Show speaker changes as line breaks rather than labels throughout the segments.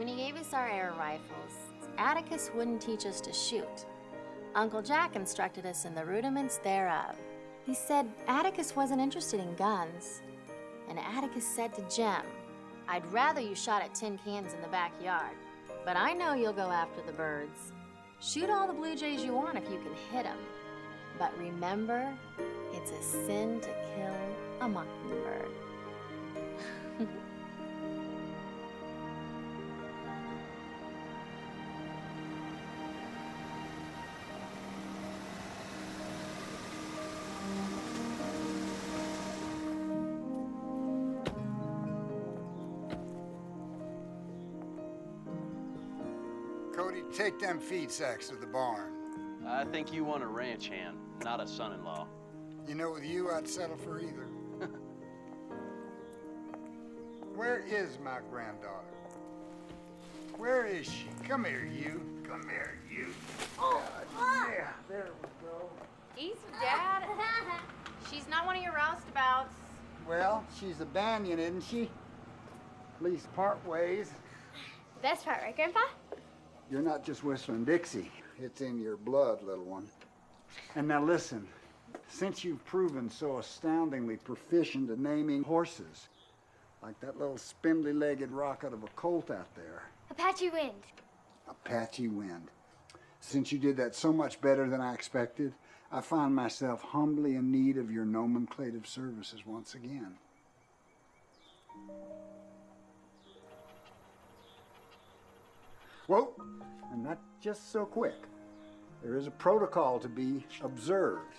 When he gave us our air rifles, Atticus wouldn't teach us to shoot. Uncle Jack instructed us in the rudiments thereof. He said Atticus wasn't interested in guns. And Atticus said to Jem, "I'd rather you shot at tin cans in the backyard, but I know you'll go after the birds. Shoot all the blue jays you want if you can hit them. But remember, it's a sin to kill a mockingbird."
Cody, take them feed sacks to the barn.
I think you want a ranch hand, not a son-in-law.
You know, with you, I'd settle for either. Where is my granddaughter? Where is she? Come here, you. Come here, you. Oh, yeah, there we go.
Easy, Dad. She's not one of your roustabouts.
Well, she's a Banyan, isn't she? At least part ways.
Best part, right, Grandpa?
You're not just whistling Dixie. It's in your blood, little one. And now listen, since you've proven so astoundingly proficient at naming horses, like that little spindly-legged rocket of a colt out there.
Apache Wind.
Apache Wind. Since you did that so much better than I expected, I find myself humbly in need of your nomenclative services once again. Whoa, and not just so quick. There is a protocol to be observed.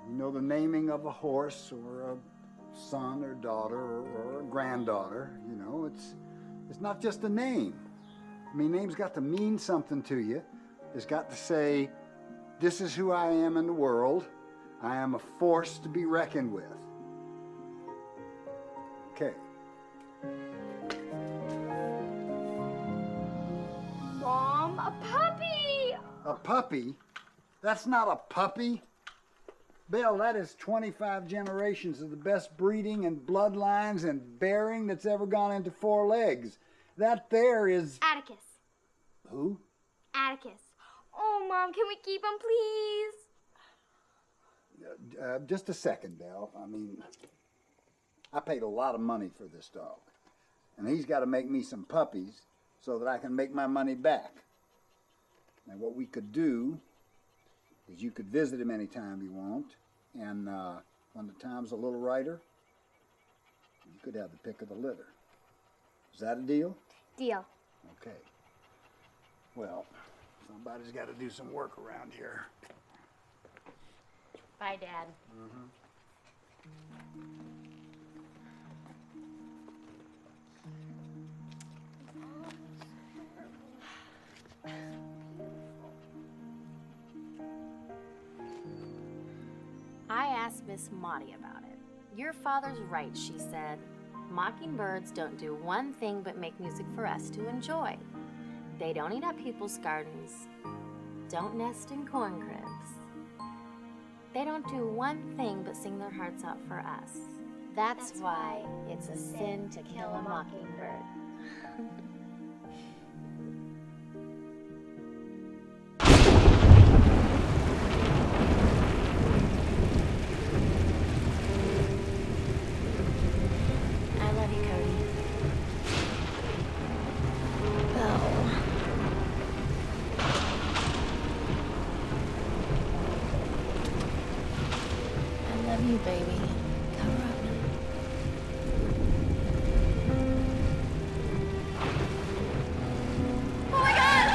You know, the naming of a horse or a son or daughter or a granddaughter, you know, it's not just a name. I mean, name's got to mean something to you. It's got to say, this is who I am in the world. I am a force to be reckoned with. Okay.
Mom, a puppy!
A puppy? That's not a puppy. Bill, that is 25 generations of the best breeding and bloodlines and bearing that's ever gone into four legs. That there is...
Atticus.
Who?
Atticus. Oh, Mom, can we keep him, please?
Just a second, Bill. I mean, I paid a lot of money for this dog. And he's got to make me some puppies so that I can make my money back. Now, what we could do is you could visit him anytime you want, and when the time's a little righter, you could have the pick of the litter. Is that a deal?
Deal.
Okay. Well, somebody's got to do some work around here.
Bye, Dad. I asked Miss Maudie about it. Your father's right, she said. Mockingbirds don't do one thing but make music for us to enjoy. They don't eat up people's gardens, don't nest in corn cribs. They don't do one thing but sing their hearts out for us. That's why it's a sin to kill a mockingbird. I love you, Cody. I love you, baby. Cover up. Oh my God!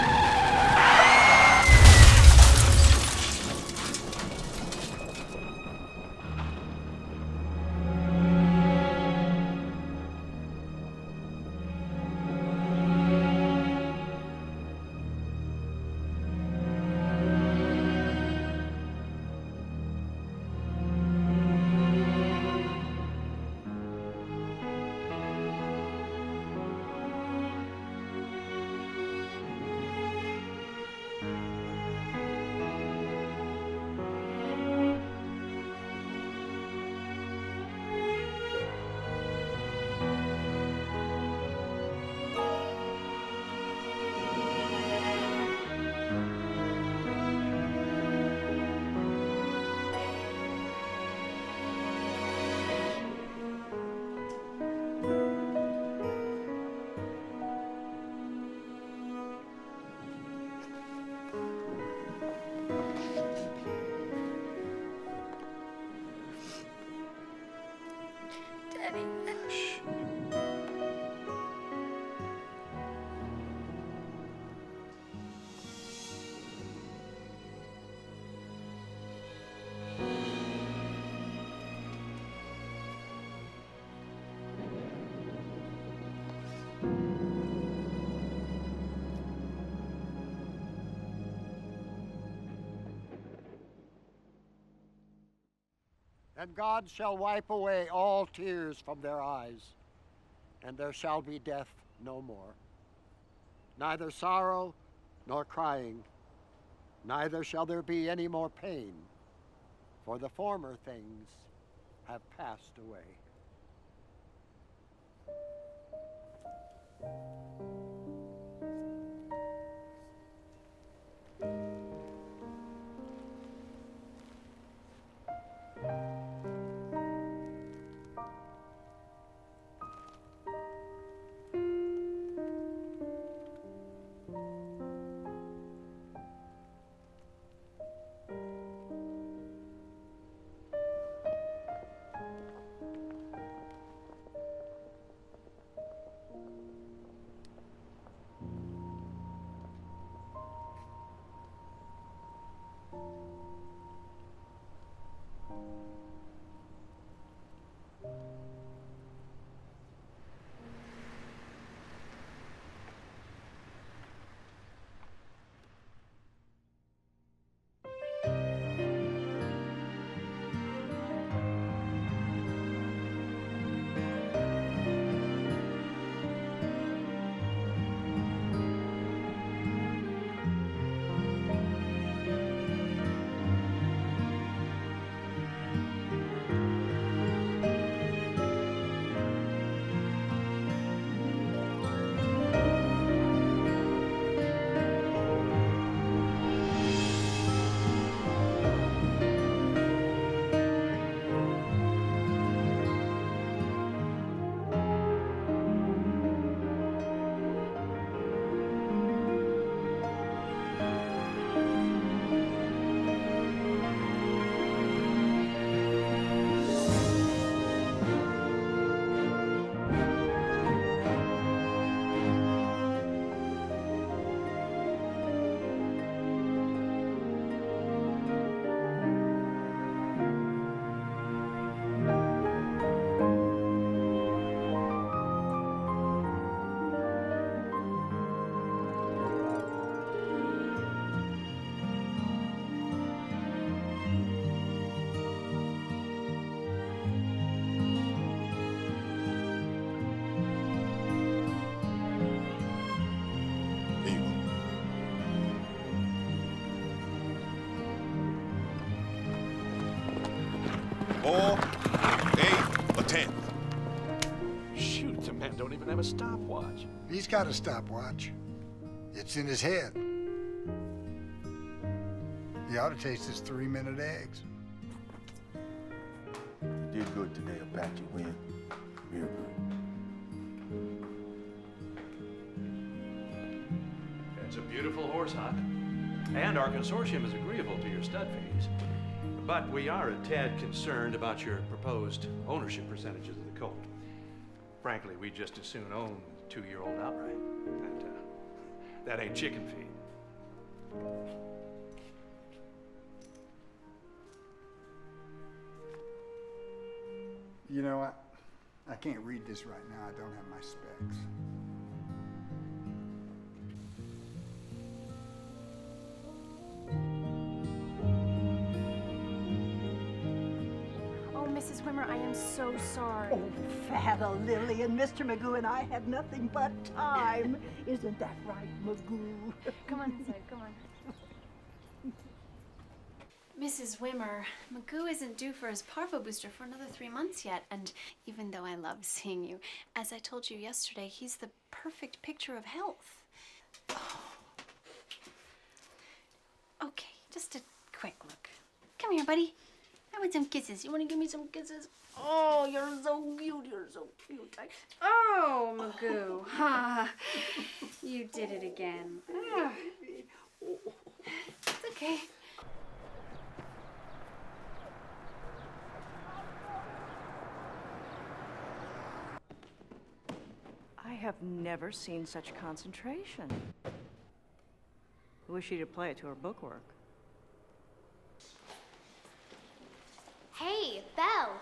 And God shall wipe away all tears from their eyes, and there shall be death no more. Neither sorrow nor crying, neither shall there be any more pain, for the former things have passed away.
Or 8 or 10.
Shoot, the man don't even have a stopwatch.
He's got a stopwatch. It's in his head. He ought to taste his 3-minute eggs.
You did good today, Apache win. Real good.
It's a beautiful horse hunt. And our consortium is agreeable to your stud fees. But we are a tad concerned about your proposed ownership percentages of the colt. Frankly, we'd just as soon own the 2-year-old outright. And that ain't chicken feed.
You know, I can't read this right now. I don't have my specs.
Oh, Mrs. Wimmer, I am so sorry.
Oh, Fata Lily and Mr. Magoo and I had nothing but time. Isn't that right, Magoo?
Come on inside, come on.
Mrs. Wimmer, Magoo isn't due for his parvo booster for another 3 months yet, and even though I love seeing you, as I told you yesterday, he's the perfect picture of health. Oh. Okay, just a quick look. Come here, buddy. I want some kisses. You want to give me some kisses? Oh, you're so cute. You're so cute. Oh, Magoo. Ha. You did it again. Ah. It's okay.
I have never seen such concentration. I wish she'd play it to her bookwork.
Hey, Belle.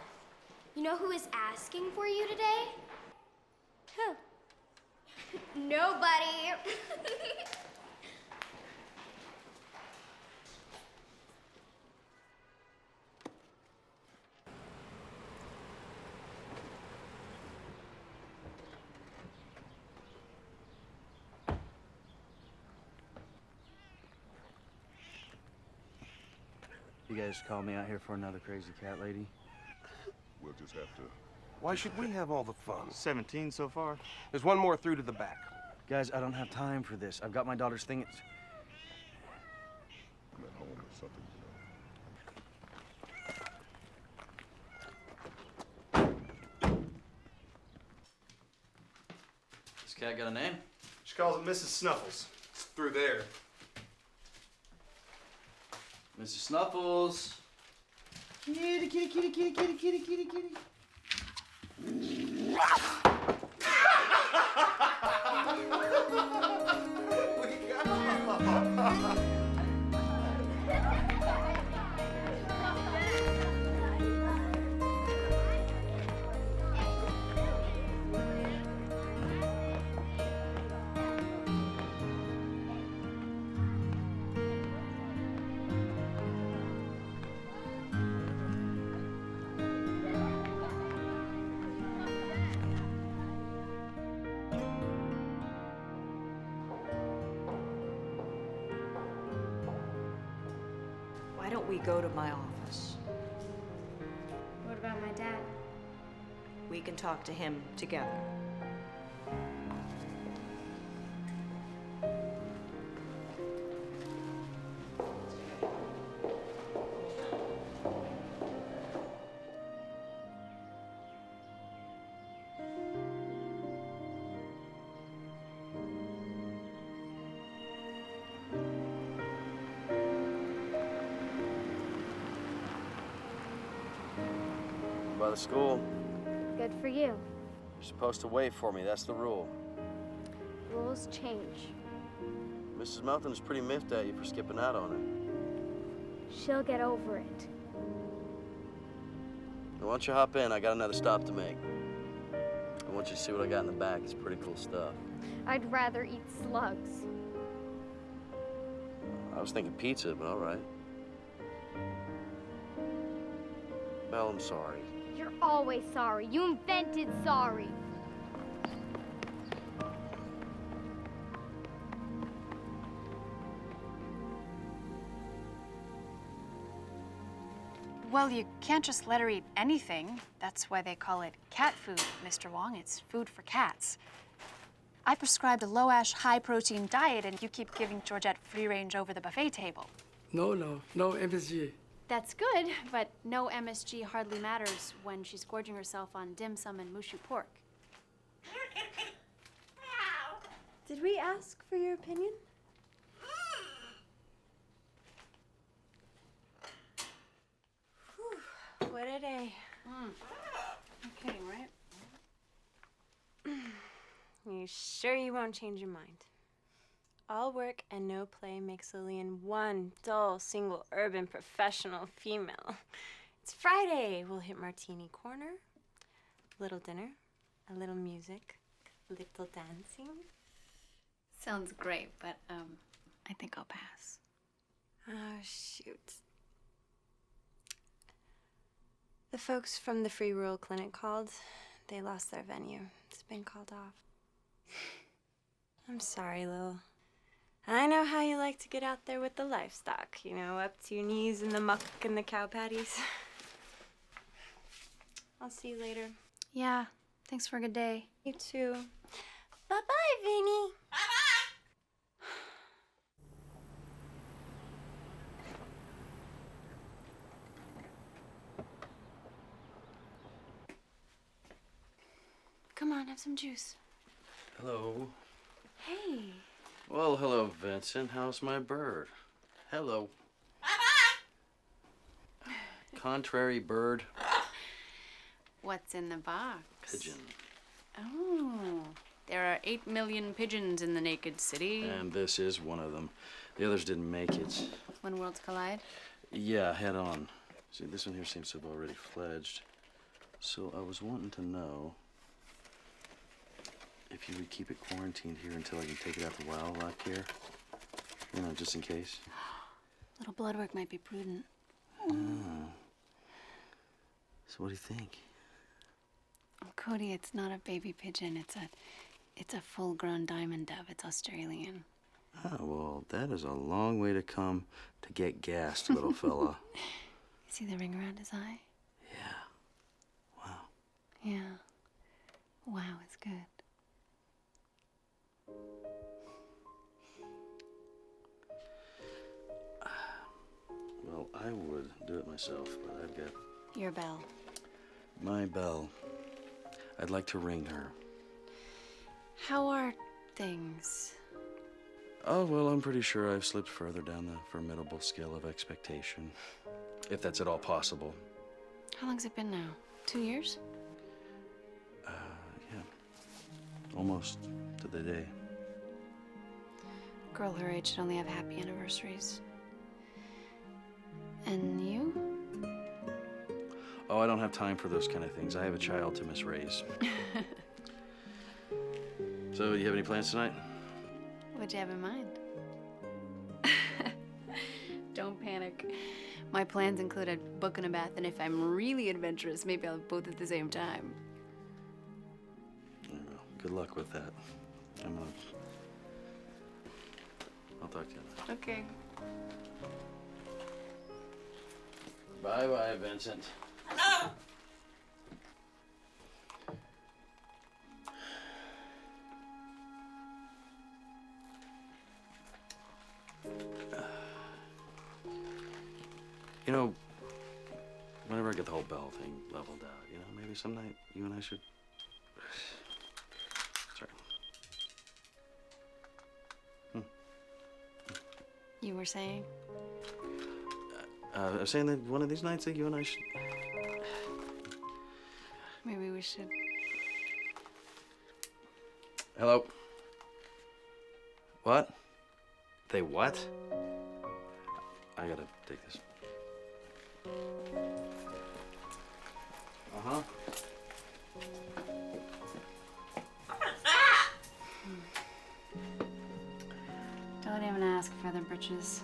You know who is asking for you today? Who? Nobody.
You guys call me out here for another crazy cat lady?
We'll just have to.
Why should we have all the fun?
17 so far.
There's one more through to the back.
Guys, I don't have time for this. I've got my daughter's thing.
I'm at home or something.
This cat got a name?
She calls it Mrs. Snuffles. It's through there.
Mrs. Snuffles.
Kitty, kitty, kitty, kitty, kitty, kitty, kitty, kitty.
Why don't we go to my office?
What about my dad?
We can talk to him together.
By the school.
Good for you.
You're supposed to wait for me. That's the rule.
Rules change.
Mrs. Melton's pretty miffed at you for skipping out on her.
She'll get over it.
Now, why don't you hop in? I got another stop to make. I want you to see what I got in the back. It's pretty cool stuff.
I'd rather eat slugs.
I was thinking pizza, but all right. Belle, I'm sorry.
You're always sorry. You invented sorry.
Well, you can't just let her eat anything. That's why they call it cat food, Mr. Wong. It's food for cats. I prescribed a low-ash, high-protein diet, and you keep giving Georgette free range over the buffet table.
No MSG.
That's good, but no MSG hardly matters when she's gorging herself on dim sum and mushu pork.
Did we ask for your opinion? Whew, what a day.
No kidding, right?
You sure you won't change your mind? All work and no play makes Lillian one dull, single, urban, professional female. It's Friday. We'll hit Martini Corner. A little dinner, a little music, a little dancing.
Sounds great, but I think I'll pass.
Oh, shoot. The folks from the Free Rural Clinic called. They lost their venue. It's been called off. I'm sorry, Lil. I know how you like to get out there with the livestock, you know, up to your knees in the muck and the cow patties. I'll see you later.
Yeah, thanks for a good day.
You too. Bye-bye, Vinny.
Come on, have some juice.
Hello.
Hey.
Well, hello, Vincent. How's my bird? Hello. Contrary bird.
What's in the box?
Pigeon.
Oh, there are 8 million pigeons in the naked city.
And this is one of them. The others didn't make it.
When worlds collide?
Yeah, head on. See, this one here seems to have already fledged. So I was wanting to know if you would keep it quarantined here until I can take it out to wildlife here. You know, just in case.
Little blood work might be prudent.
Oh. So what do you think?
Oh, Cody, it's not a baby pigeon. It's a full-grown diamond dove. It's Australian.
Ah, well, that is a long way to come to get gassed, little fella.
You see the ring around his eye?
Yeah. Wow.
Yeah. Wow, it's good.
Well, I would do it myself, but I've got
Your bell.
my bell. I'd like to ring her.
How are things?
Oh, well, I'm pretty sure I've slipped further down the formidable scale of expectation. If that's at all possible.
How long's it been now? 2 years?
Yeah. Almost to the day.
A girl her age should only have happy anniversaries. And you?
Oh, I don't have time for those kind of things. I have a child to misraise. So, do you have any plans tonight?
What'd you have in mind? Don't panic. My plans include a book and a bath, and if I'm really adventurous, maybe I'll have both at the same time.
Well, good luck with that. I'll talk to you later.
Okay.
Bye-bye, Vincent. You know, whenever I get the whole bell thing leveled out, you know, maybe some night you and I should... Sorry.
You were saying?
I was saying that one of these nights that you and I should...
Maybe we should.
Hello? What? They what? I gotta take this. Uh-huh.
Don't even ask, feather britches.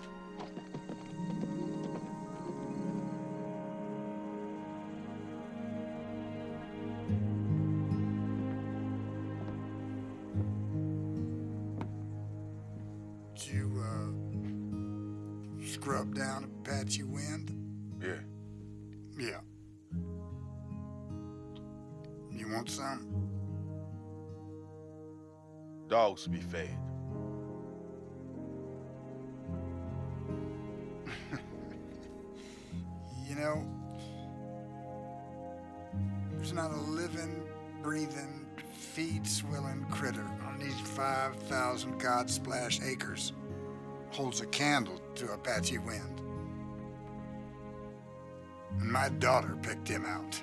Did you, scrub down Apache Wind?
Yeah.
Yeah. You want some?
Dogs to be fed.
You know, there's not a living, breathing, feed-swilling critter on these 5,000 God-splash acres holds a candle to Apache Wind. And my daughter picked him out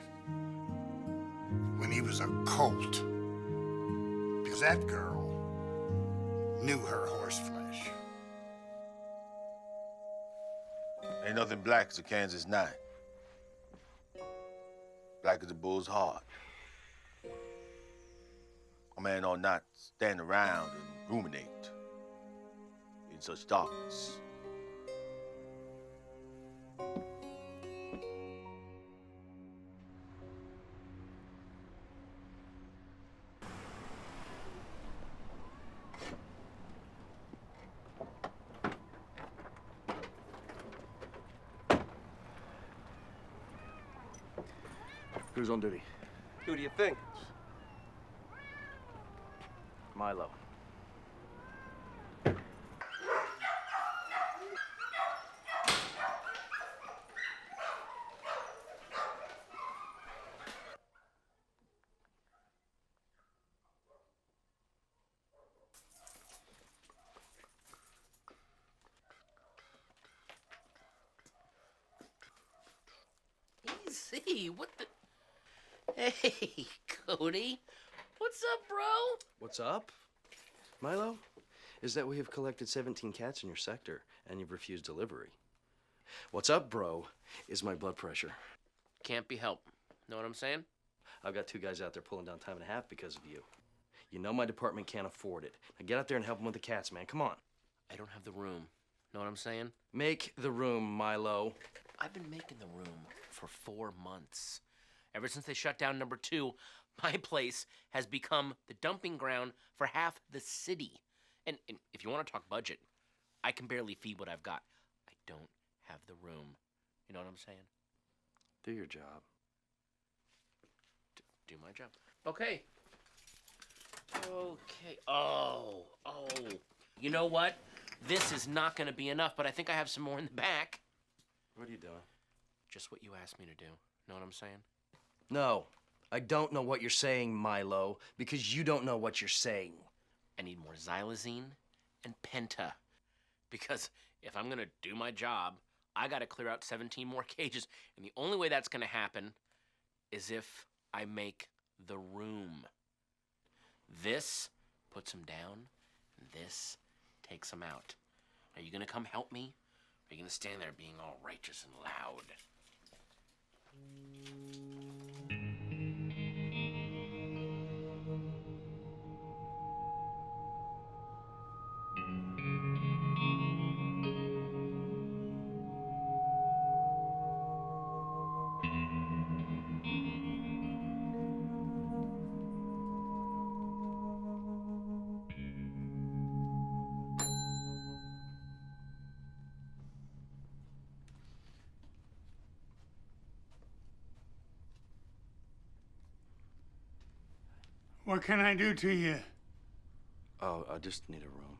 when he was a colt. Because that girl knew her horse flesh.
Ain't nothing black as a Kansas night. Black as a bull's heart. A man ought not stand around and ruminate in such darkness.
Who's on duty?
Who do you think?
Milo.
Easy, what the... Hey, Cody. What's up, bro?
What's up, Milo? Is that we have collected 17 cats in your sector, and you've refused delivery. What's up, bro, is my blood pressure.
Can't be helped. Know what I'm saying?
I've got 2 guys out there pulling down time and a half because of you. You know my department can't afford it. Now get out there and help them with the cats, man. Come on.
I don't have the room. Know what I'm saying?
Make the room, Milo.
I've been making the room for 4 months. Ever since they shut down number 2, my place has become the dumping ground for half the city. And if you want to talk budget, I can barely feed what I've got. I don't have the room. You know what I'm saying?
Do your job.
Do my job. Okay. Okay. Oh. You know what? This is not going to be enough, but I think I have some more in the back.
What are you doing?
Just what you asked me to do. Know what I'm saying?
No, I don't know what you're saying, Milo, because you don't know what you're saying.
I need more xylazine and penta. Because if I'm going to do my job, I got to clear out 17 more cages. And the only way that's going to happen is if I make the room. This puts them down, and this takes them out. Are you going to come help me? Or are you going to stand there being all righteous and loud?
What can I do to you?
Oh, I just need a room.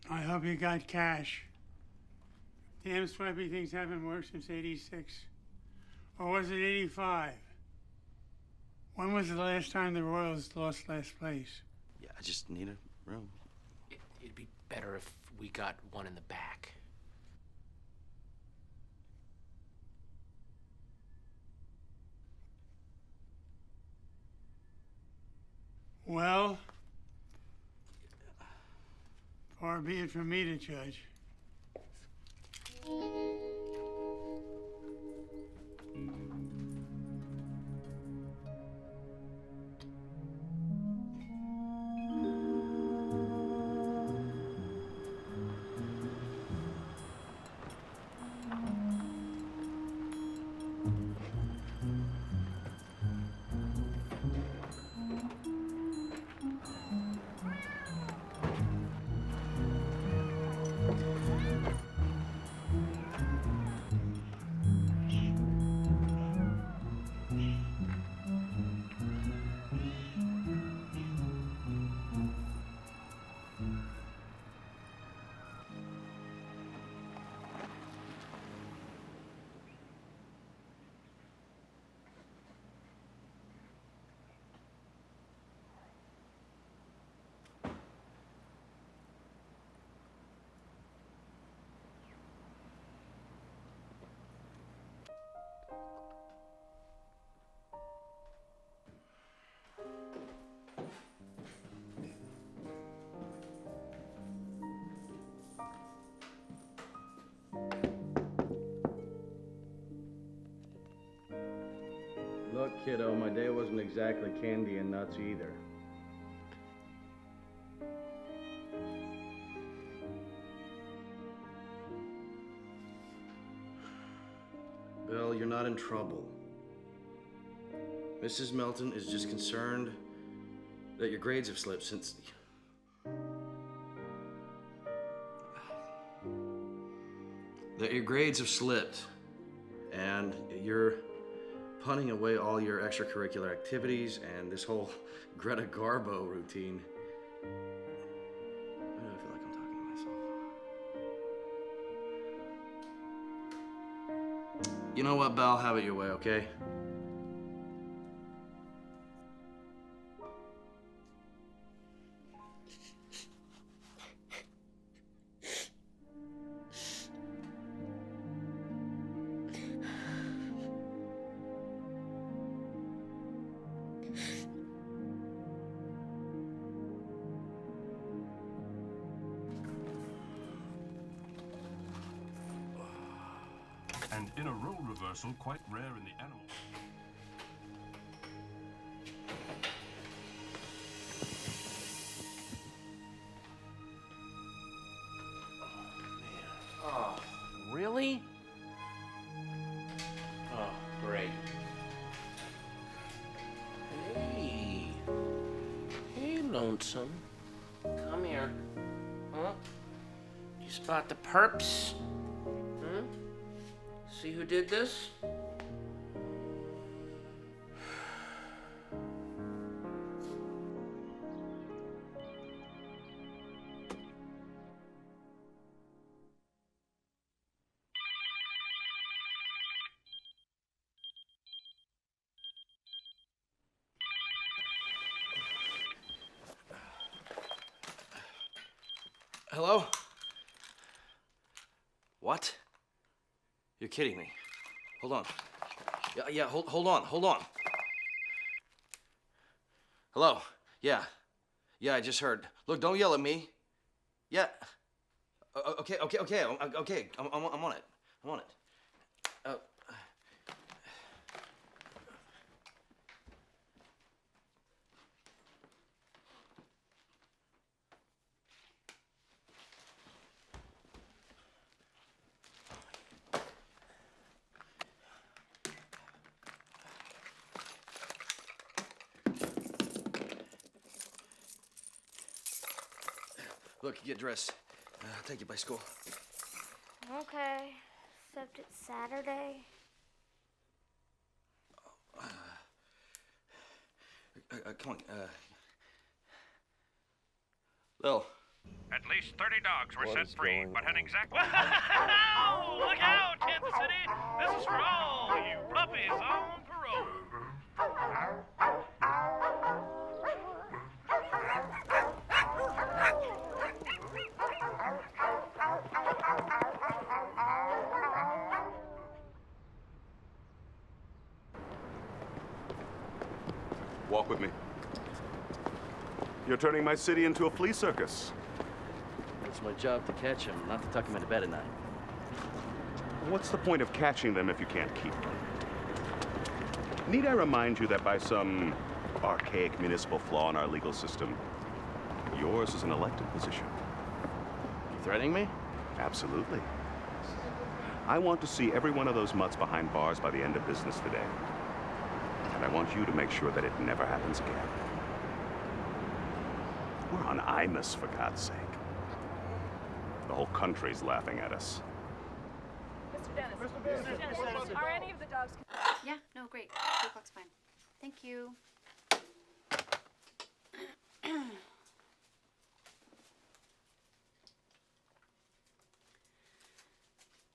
I hope you got cash. Damn swipey things haven't worked since '86. Or was it '85? When was the last time the Royals lost last place?
Yeah, I just need a room.
It'd be better if we got one in the back.
Well, far be it from me to judge.
Look, kiddo, my day wasn't exactly candy and nuts either. Bill, you're not in trouble. Mrs. Melton is just concerned that your grades have slipped since... that your grades have slipped, and you're punting away all your extracurricular activities and this whole Greta Garbo routine. Why do I feel like I'm talking to myself? You know what, Belle? Have it your way, okay?
And in a role reversal quite rare in the animal.
Oh, really? Oh, great. Hey. Hey, Lonesome. Come here. Spot the perps? Huh? See who did this?
Hello? What? You're kidding me. Hold on. Yeah, hold on. Hello? Yeah, I just heard. Look, don't yell at me. Yeah. Okay. I'm on it. Look, get dressed. I'll take you by school.
Okay, except it's Saturday.
Come on. Lil.
At least 30 dogs were
What
set
is
free,
going
but
on?
an exact. Wow! Look out, Kansas City! This is for all you puppies on parole.
Walk with me. You're turning my city into a flea circus.
It's my job to catch him, not to tuck him into bed at night.
What's the point of catching them if you can't keep them? Need I remind you that by some archaic municipal flaw in our legal system, yours is an elected position?
You threatening me?
Absolutely. I want to see every one of those mutts behind bars by the end of business today. And I want you to make sure that it never happens again. We're on Imus, for God's sake. The whole country's laughing at us.
Mr. Dennis. Are any of the dogs? Yeah, no, great. 2 o'clock's fine. Thank you.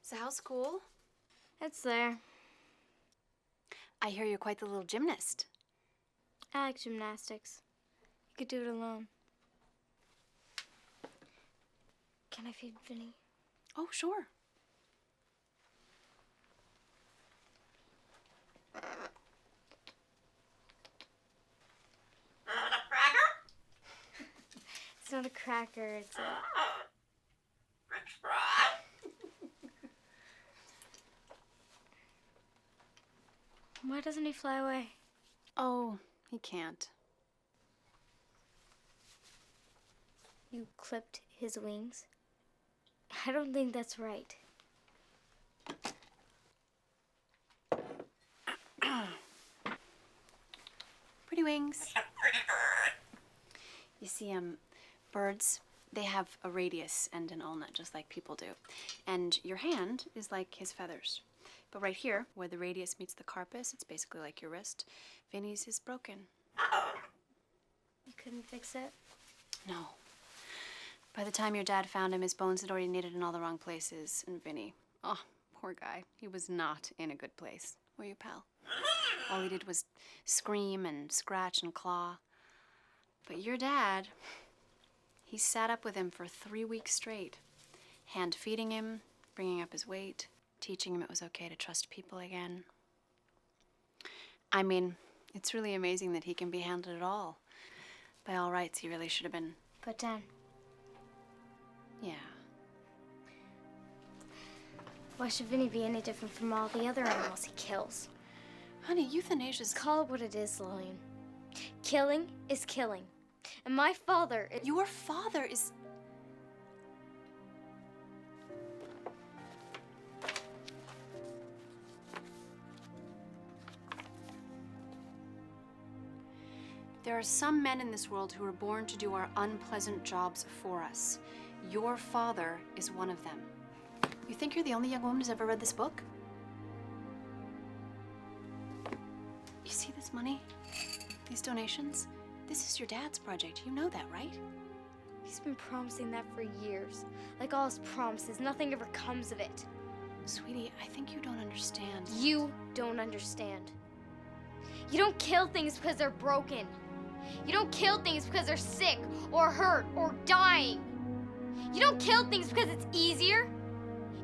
So how's school?
It's there.
I hear you're quite the little gymnast.
I like gymnastics. You could do it alone. Can I feed Vinny?
Oh, sure.
It's not a cracker, it's a... Why doesn't he fly away?
Oh, he can't.
You clipped his wings? I don't think that's right.
Pretty wings. You see, birds, they have a radius and an ulna, just like people do. And your hand is like his feathers. But right here, where the radius meets the carpus, it's basically like your wrist. Vinny's is broken.
You couldn't fix it?
No. By the time your dad found him, his bones had already knitted in all the wrong places. And Vinny, oh, poor guy. He was not in a good place. Were you, pal? All he did was scream and scratch and claw. But your dad, he sat up with him for 3 weeks straight, hand feeding him, bringing up his weight, teaching him it was okay to trust people again. I mean, it's really amazing that he can be handled at all. By all rights, he really should have been
put down.
Yeah.
Why should Vinny be any different from all the other animals he kills?
Honey, euthanasia's...
Call it what it is, Lillian. Killing is killing. And my father is...
Your father is... There are some men in this world who are born to do our unpleasant jobs for us. Your father is one of them. You think you're the only young woman who's ever read this book? You see this money? These donations? This is your dad's project. You know that, right?
He's been promising that for years. Like all his promises, nothing ever comes of it.
Sweetie, I think you don't understand.
You don't understand. You don't kill things because they're broken. You don't kill things because they're sick or hurt or dying. You don't kill things because it's easier.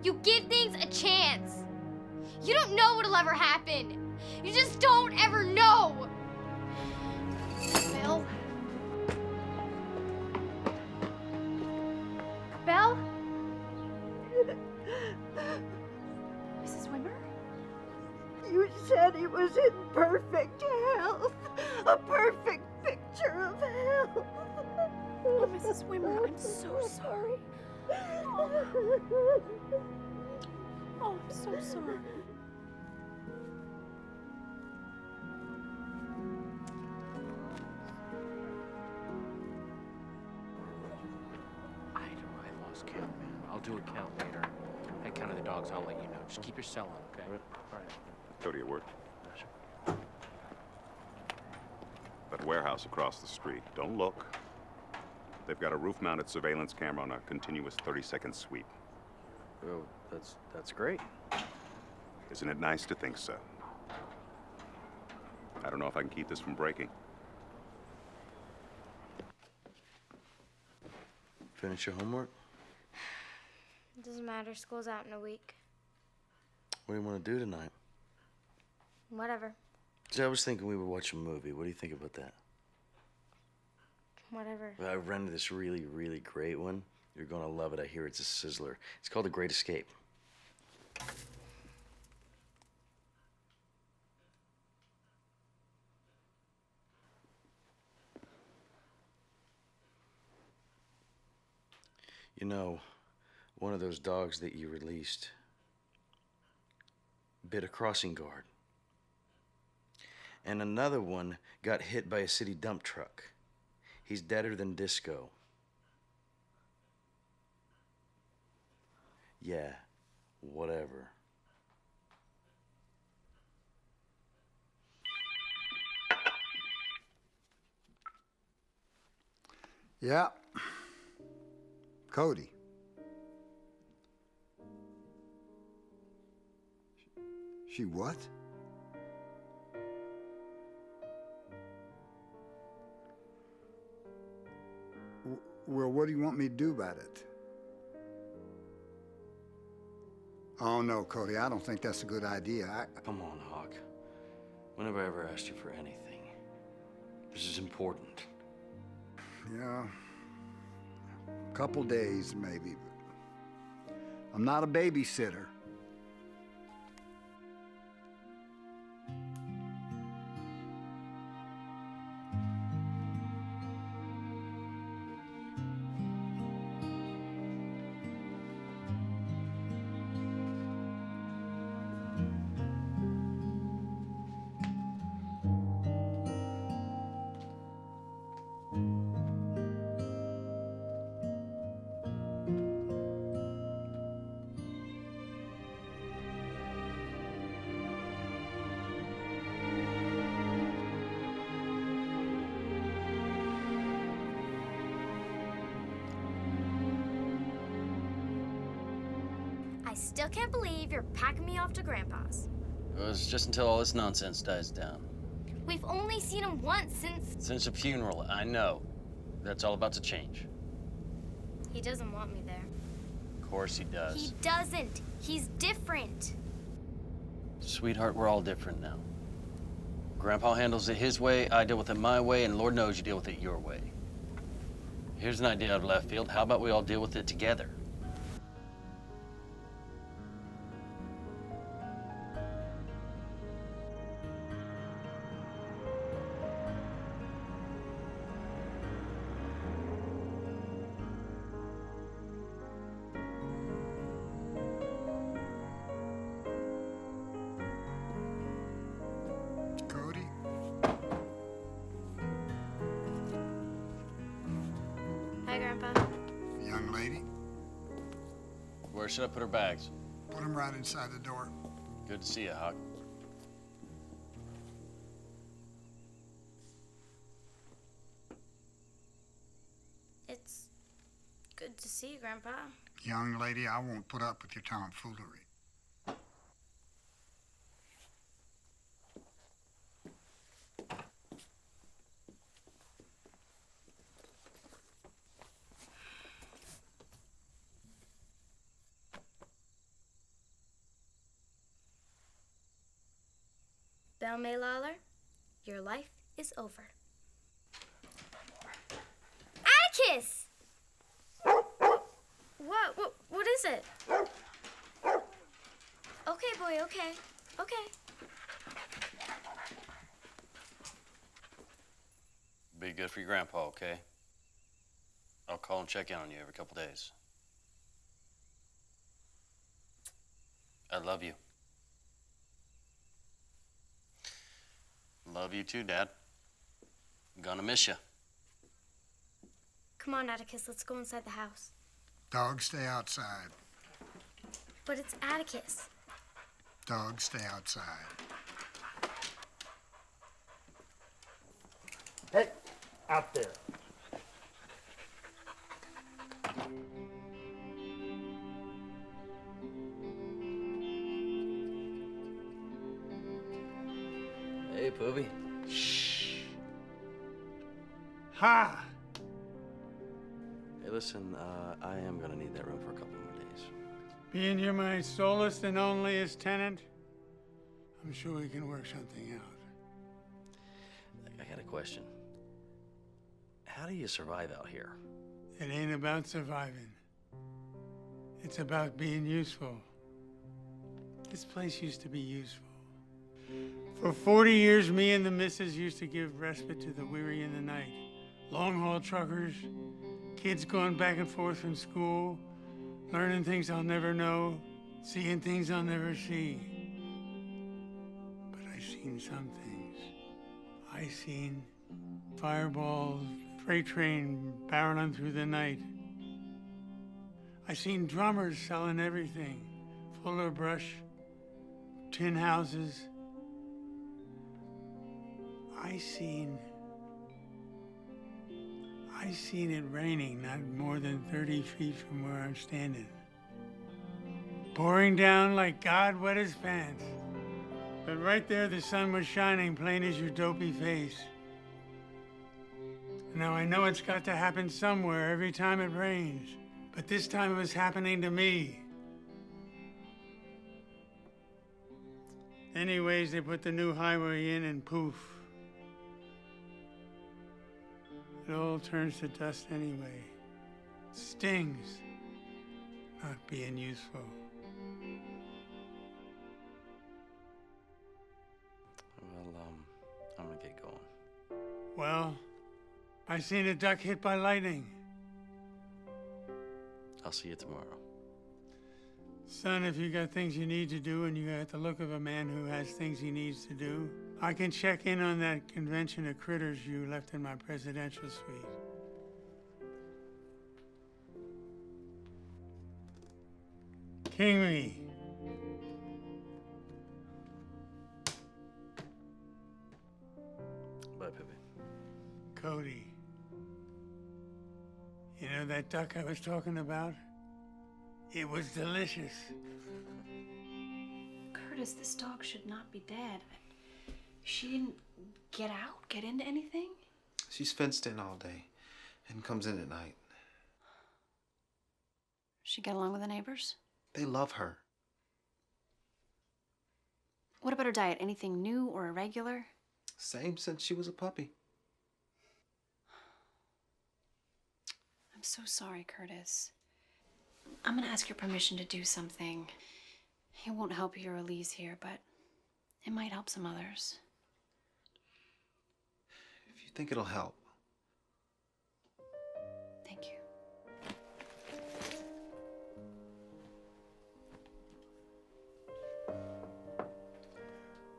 You give things a chance. You don't know what'll ever happen. You just don't ever know.
Bill?
Belle?
Mrs. Wimmer?
You said he was in perfect health. A perfect picture of health.
Oh, Mrs. Wimmer, I'm so sorry. Oh, I'm so sorry.
I lost count, man. I'll do a count later. I counted the dogs. I'll let you know. Just keep your cell on, okay? All right.
Cody, a word. That warehouse across the street. Don't look. They've got a roof-mounted surveillance camera on a continuous 30-second sweep.
Oh, that's great.
Isn't it nice to think so? I don't know if I can keep this from breaking.
Finish your homework?
It doesn't matter. School's out in a week.
What do you want to do tonight?
Whatever.
See, I was thinking we would watch a movie. What do you think about that?
Whatever.
Well, I rented this really, really great one. You're gonna love it. I hear it's a sizzler. It's called The Great Escape. You know, one of those dogs that you released bit a crossing guard. And another one got hit by a city dump truck. He's deader than disco. Yeah, whatever.
Yeah. Cody. She what? Well, what do you want me to do about it? Oh, no, Cody, I don't think that's a good idea.
Come on, Hawk. When have I ever asked you for anything? This is important.
Yeah, a couple days maybe, but I'm not a babysitter.
I still can't believe you're packing me off to Grandpa's.
It was just until all this nonsense dies down.
We've only seen him once since...
Since a funeral, I know. That's all about to change.
He doesn't want me there.
Of course he does.
He doesn't. He's different.
Sweetheart, we're all different now. Grandpa handles it his way, I deal with it my way, and Lord knows you deal with it your way. Here's an idea out of left field. How about we all deal with it together?
Cody?
Hi, Grandpa.
Young young lady.
Where should I put her bags?
Put them right inside the door.
Good to see you, Huck.
It's good to see you, Grandpa.
Young lady, I won't put up with your tomfoolery.
Belle May Lawler, your life is over. Atticus! What is it? Okay, boy, okay. Okay.
Be good for your grandpa, okay? I'll call and check in on you every couple days. I love you. Love you too, Dad. I'm gonna miss you.
Come on, Atticus, let's go inside the house.
Dogs stay outside.
But it's Atticus.
Dogs stay outside. Hey, out there.
Hey, Poobie.
Ha!
Hey, listen, I am gonna need that room for a couple more days.
Being you're my solest and onlyest tenant, I'm sure we can work something out.
I got a question. How do you survive out here?
It ain't about surviving. It's about being useful. This place used to be useful. For 40 years, me and the missus used to give respite to the weary in the night. Long-haul truckers, kids going back and forth from school, learning things I'll never know, seeing things I'll never see. But I seen some things. I seen fireballs, freight train barreling through the night. I seen drummers selling everything, fuller brush, tin houses. I seen it raining not more than 30 feet from where I'm standing. Pouring down like God wet his pants. But right there the sun was shining plain as your dopey face. Now I know it's got to happen somewhere every time it rains, but this time it was happening to me. Anyways, they put the new highway in and poof. It all turns to dust anyway. Stings, not being useful.
Well, I'm gonna get going.
Well, I seen a duck hit by lightning.
I'll see you tomorrow.
Son, if you got things you need to do and you got the look of a man who has things he needs to do, I can check in on that convention of critters you left in my presidential suite. King me.
Bye, Pippi.
Cody. You know that duck I was talking about? It was delicious.
Curtis, this dog should not be dead. She didn't get out, get into anything?
She's fenced in all day and comes in at night.
She get along with the neighbors?
They love her.
What about her diet? Anything new or irregular?
Same since she was a puppy.
I'm so sorry, Curtis. I'm gonna ask your permission to do something. It won't help you or Elise here, but it might help some others.
If you think it'll help.
Thank you.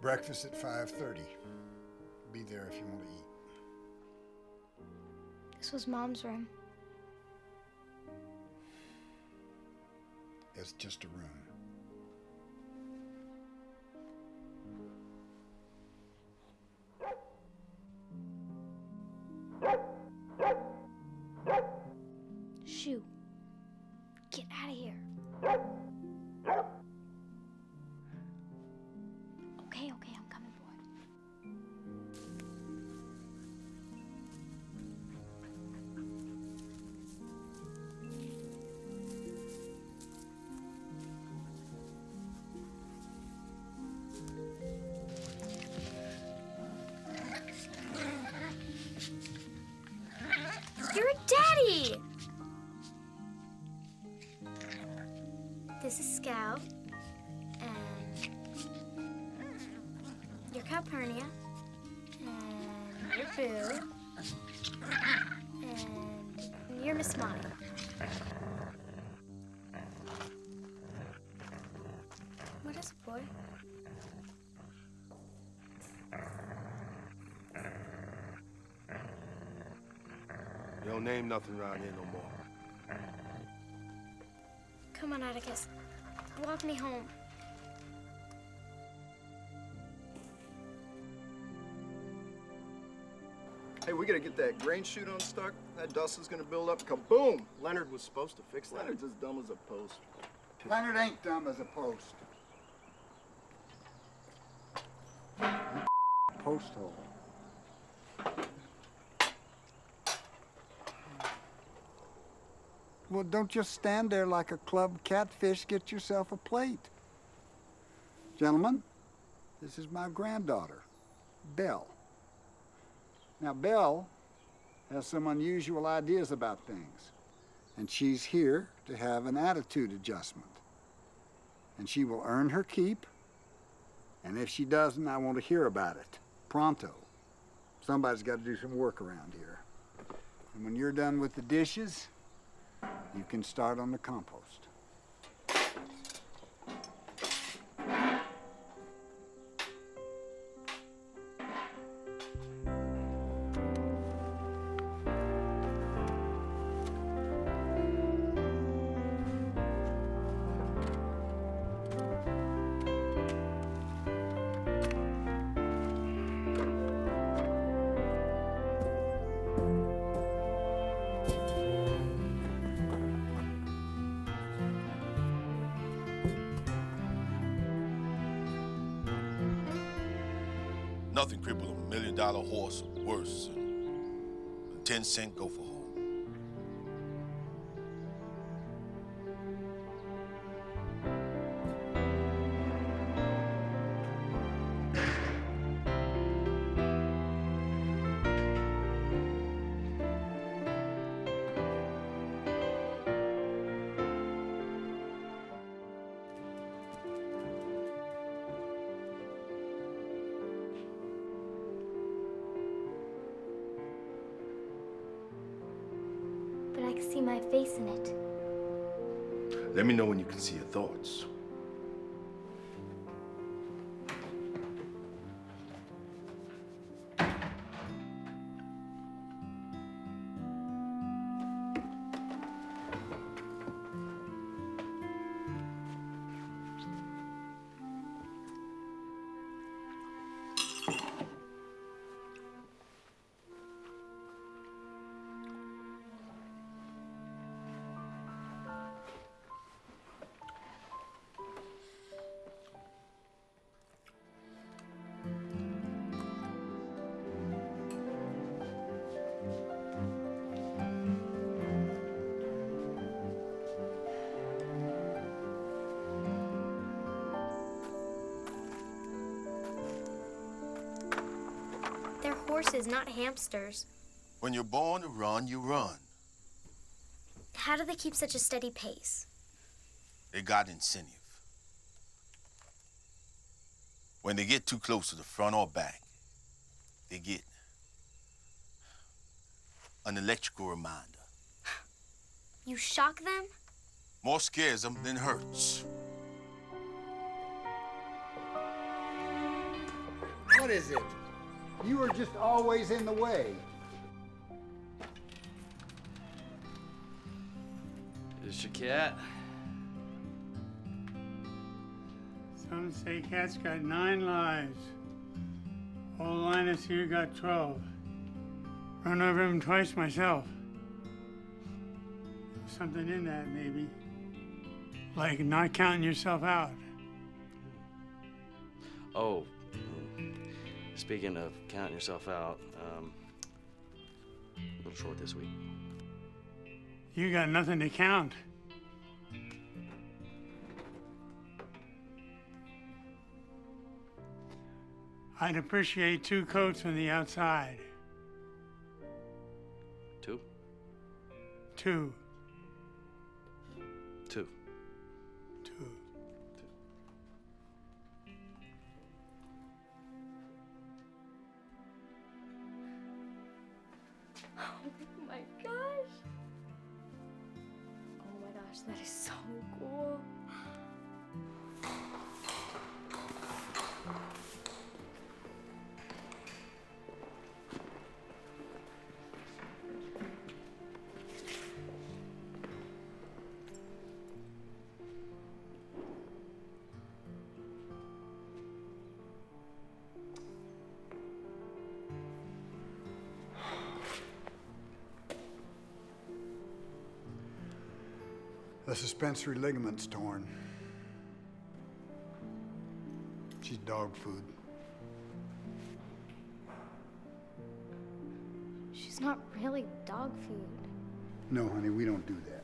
Breakfast at 5:30. Be there if you want to eat.
This was Mom's room.
It's just a room.
Shoo. Get out of here. Okay, I'm coming, boy. You're a daddy! This is Scout, and you're Calpurnia, and you're Boo, and you're Miss Monty. What is it, boy?
You don't name nothing around here no more.
Come on, Atticus. Walk me home.
Hey, we gotta get that grain chute unstuck. That dust is gonna build up. Kaboom! Leonard was supposed to fix that. Leonard's as dumb as a post.
Leonard ain't dumb as a post. Post hole. Well, don't just stand there like a club catfish. Get yourself a plate. Gentlemen, this is my granddaughter, Belle. Now, Belle has some unusual ideas about things, and she's here to have an attitude adjustment. And she will earn her keep, and if she doesn't, I want to hear about it. Pronto. Somebody's got to do some work around here. And when you're done with the dishes, you can start on the compost.
Nothing cripple a $1 million horse worse than a 10-cent gopher hole.
But I can see my face in it.
Let me know when you can see your thoughts.
They're horses, not hamsters.
When you're born to run, you run.
How do they keep such a steady pace?
They got incentive. When they get too close to the front or back, they get an electrical reminder.
You shock them?
More scares them than hurts.
What is it? You are just always in the way.
Is your cat?
Some say cats got 9 lives. Old Linus here got 12. Run over him twice myself. There's something in that, maybe. Like not counting yourself out.
Oh, speaking of counting yourself out, a little short this week.
You got nothing to count. I'd appreciate 2 coats on the outside.
2?
2.
2.
2.
Oh my gosh. Oh my gosh, that is so cool.
The suspensory ligament's torn. She's dog food.
She's not really dog food.
No, honey, we don't do that.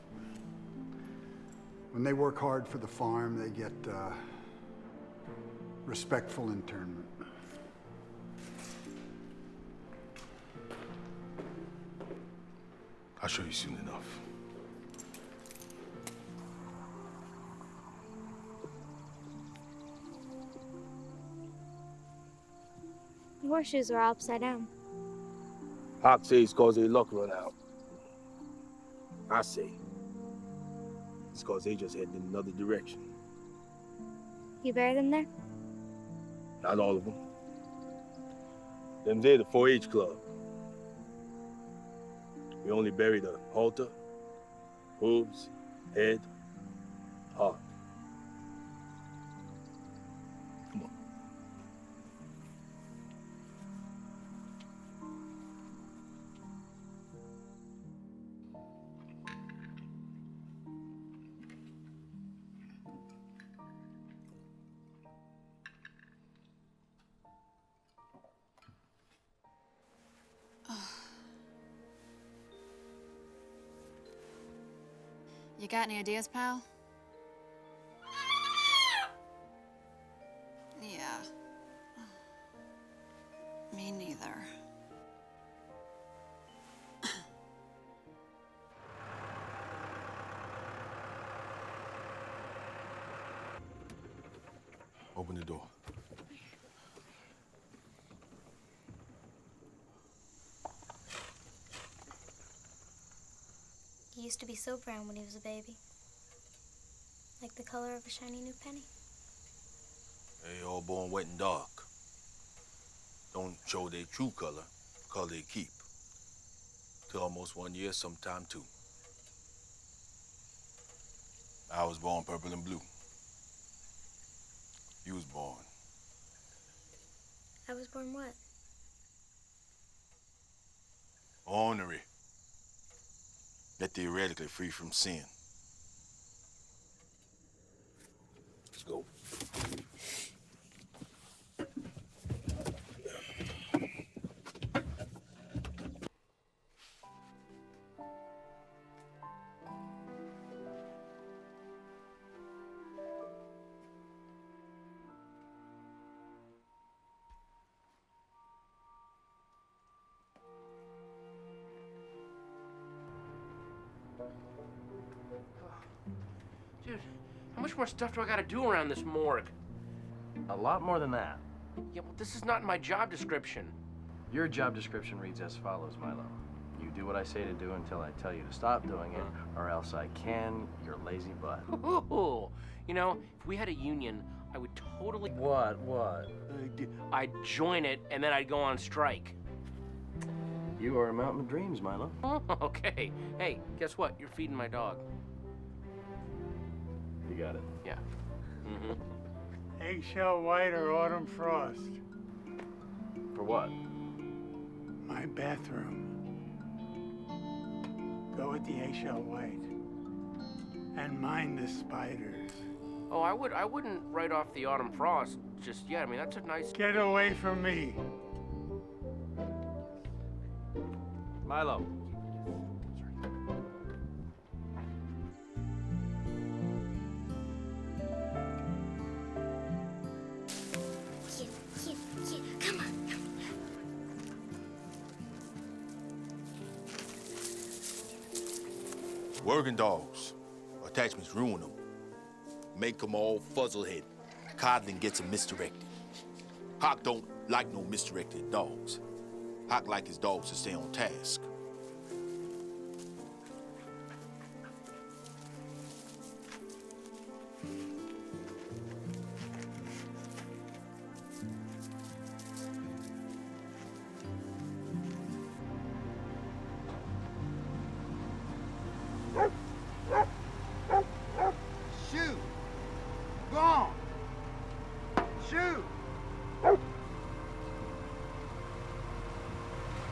When they work hard for the farm, they get respectful internment.
I'll show you soon enough.
The horseshoes are upside down.
Hawk says it's cause their luck run out. I say it's cause they just headed in another direction.
You bury them there?
Not all of them. Them there the 4-H club. We only bury the halter, hooves, head, heart. Come on.
You got any ideas, pal? Yeah. Me neither.
Open the door.
He used to be so brown when he was a baby. Like the color of a shiny new penny.
They all born wet and dark. Don't show their true color they keep. Till almost 1 year, sometime 2. I was born purple and blue. You was born.
I was born what?
Ornery. Yet theoretically free from sin. Let's go.
Dude, how much more stuff do I gotta do around this morgue?
A lot more than that.
Yeah, well, this is not in my job description.
Your job description reads as follows, Milo. You do what I say to do until I tell you to stop doing it, or else I can your lazy butt.
Ooh, you know, if we had a union, I would totally...
What?
I'd join it, and then I'd go on strike.
You are a mountain of dreams, Milo.
Okay. Hey, guess what? You're feeding my dog.
You got it.
Yeah. Mm-hmm.
Eggshell White or Autumn Frost?
For what?
My bathroom. Go with the Eggshell White. And mind the spiders.
Oh, I wouldn't write off the Autumn Frost just yet. I mean, that's a nice...
Get away from me.
Milo.
Come on.
Working dogs. Attachments ruin them. Make them all fuzzlehead. Codling gets them misdirected. Hawk don't like no misdirected dogs. Hawk like his dogs to stay on task.
Shoot! Gone! Shoot!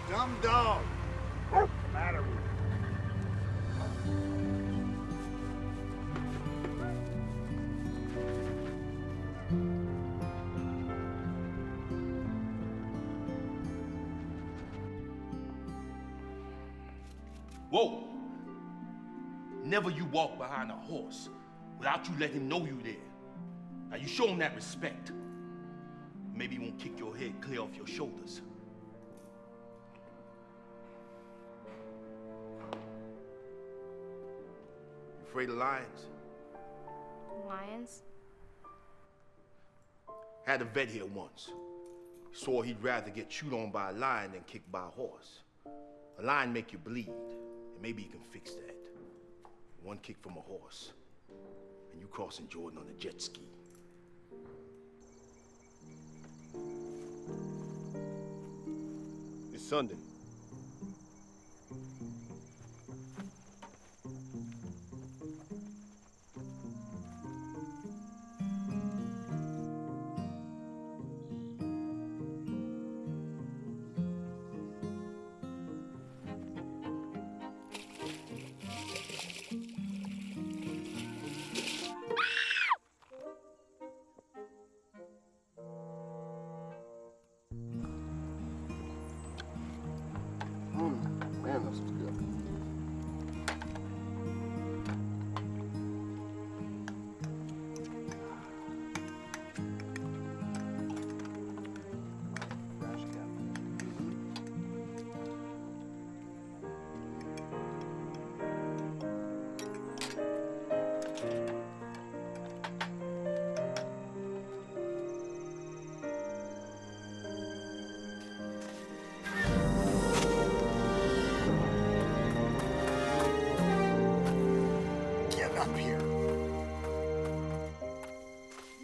Dumb dog! What's the matter with you?
Whoa! Never you walk behind a horse without you let him know you there. Now you show him that respect. Maybe he won't kick your head clear off your shoulders. You afraid of lions?
Lions?
Had a vet here once. He swore he'd rather get chewed on by a lion than kicked by a horse. A lion make you bleed, and maybe you can fix that. One kick from a horse, and you crossing Jordan on a jet ski. It's Sunday.
Man, this is good. Up here.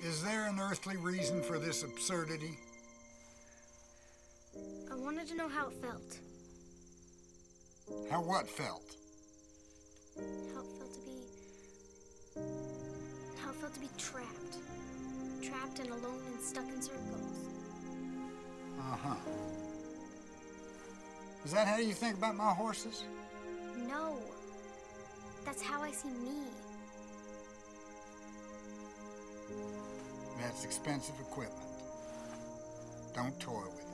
Is there an earthly reason for this absurdity?
I wanted to know how it felt.
How what felt?
How it felt to be trapped. Trapped and alone and stuck in circles.
Uh-huh. Is that how you think about my horses?
No. That's how I see me.
That's expensive equipment. Don't toy with it.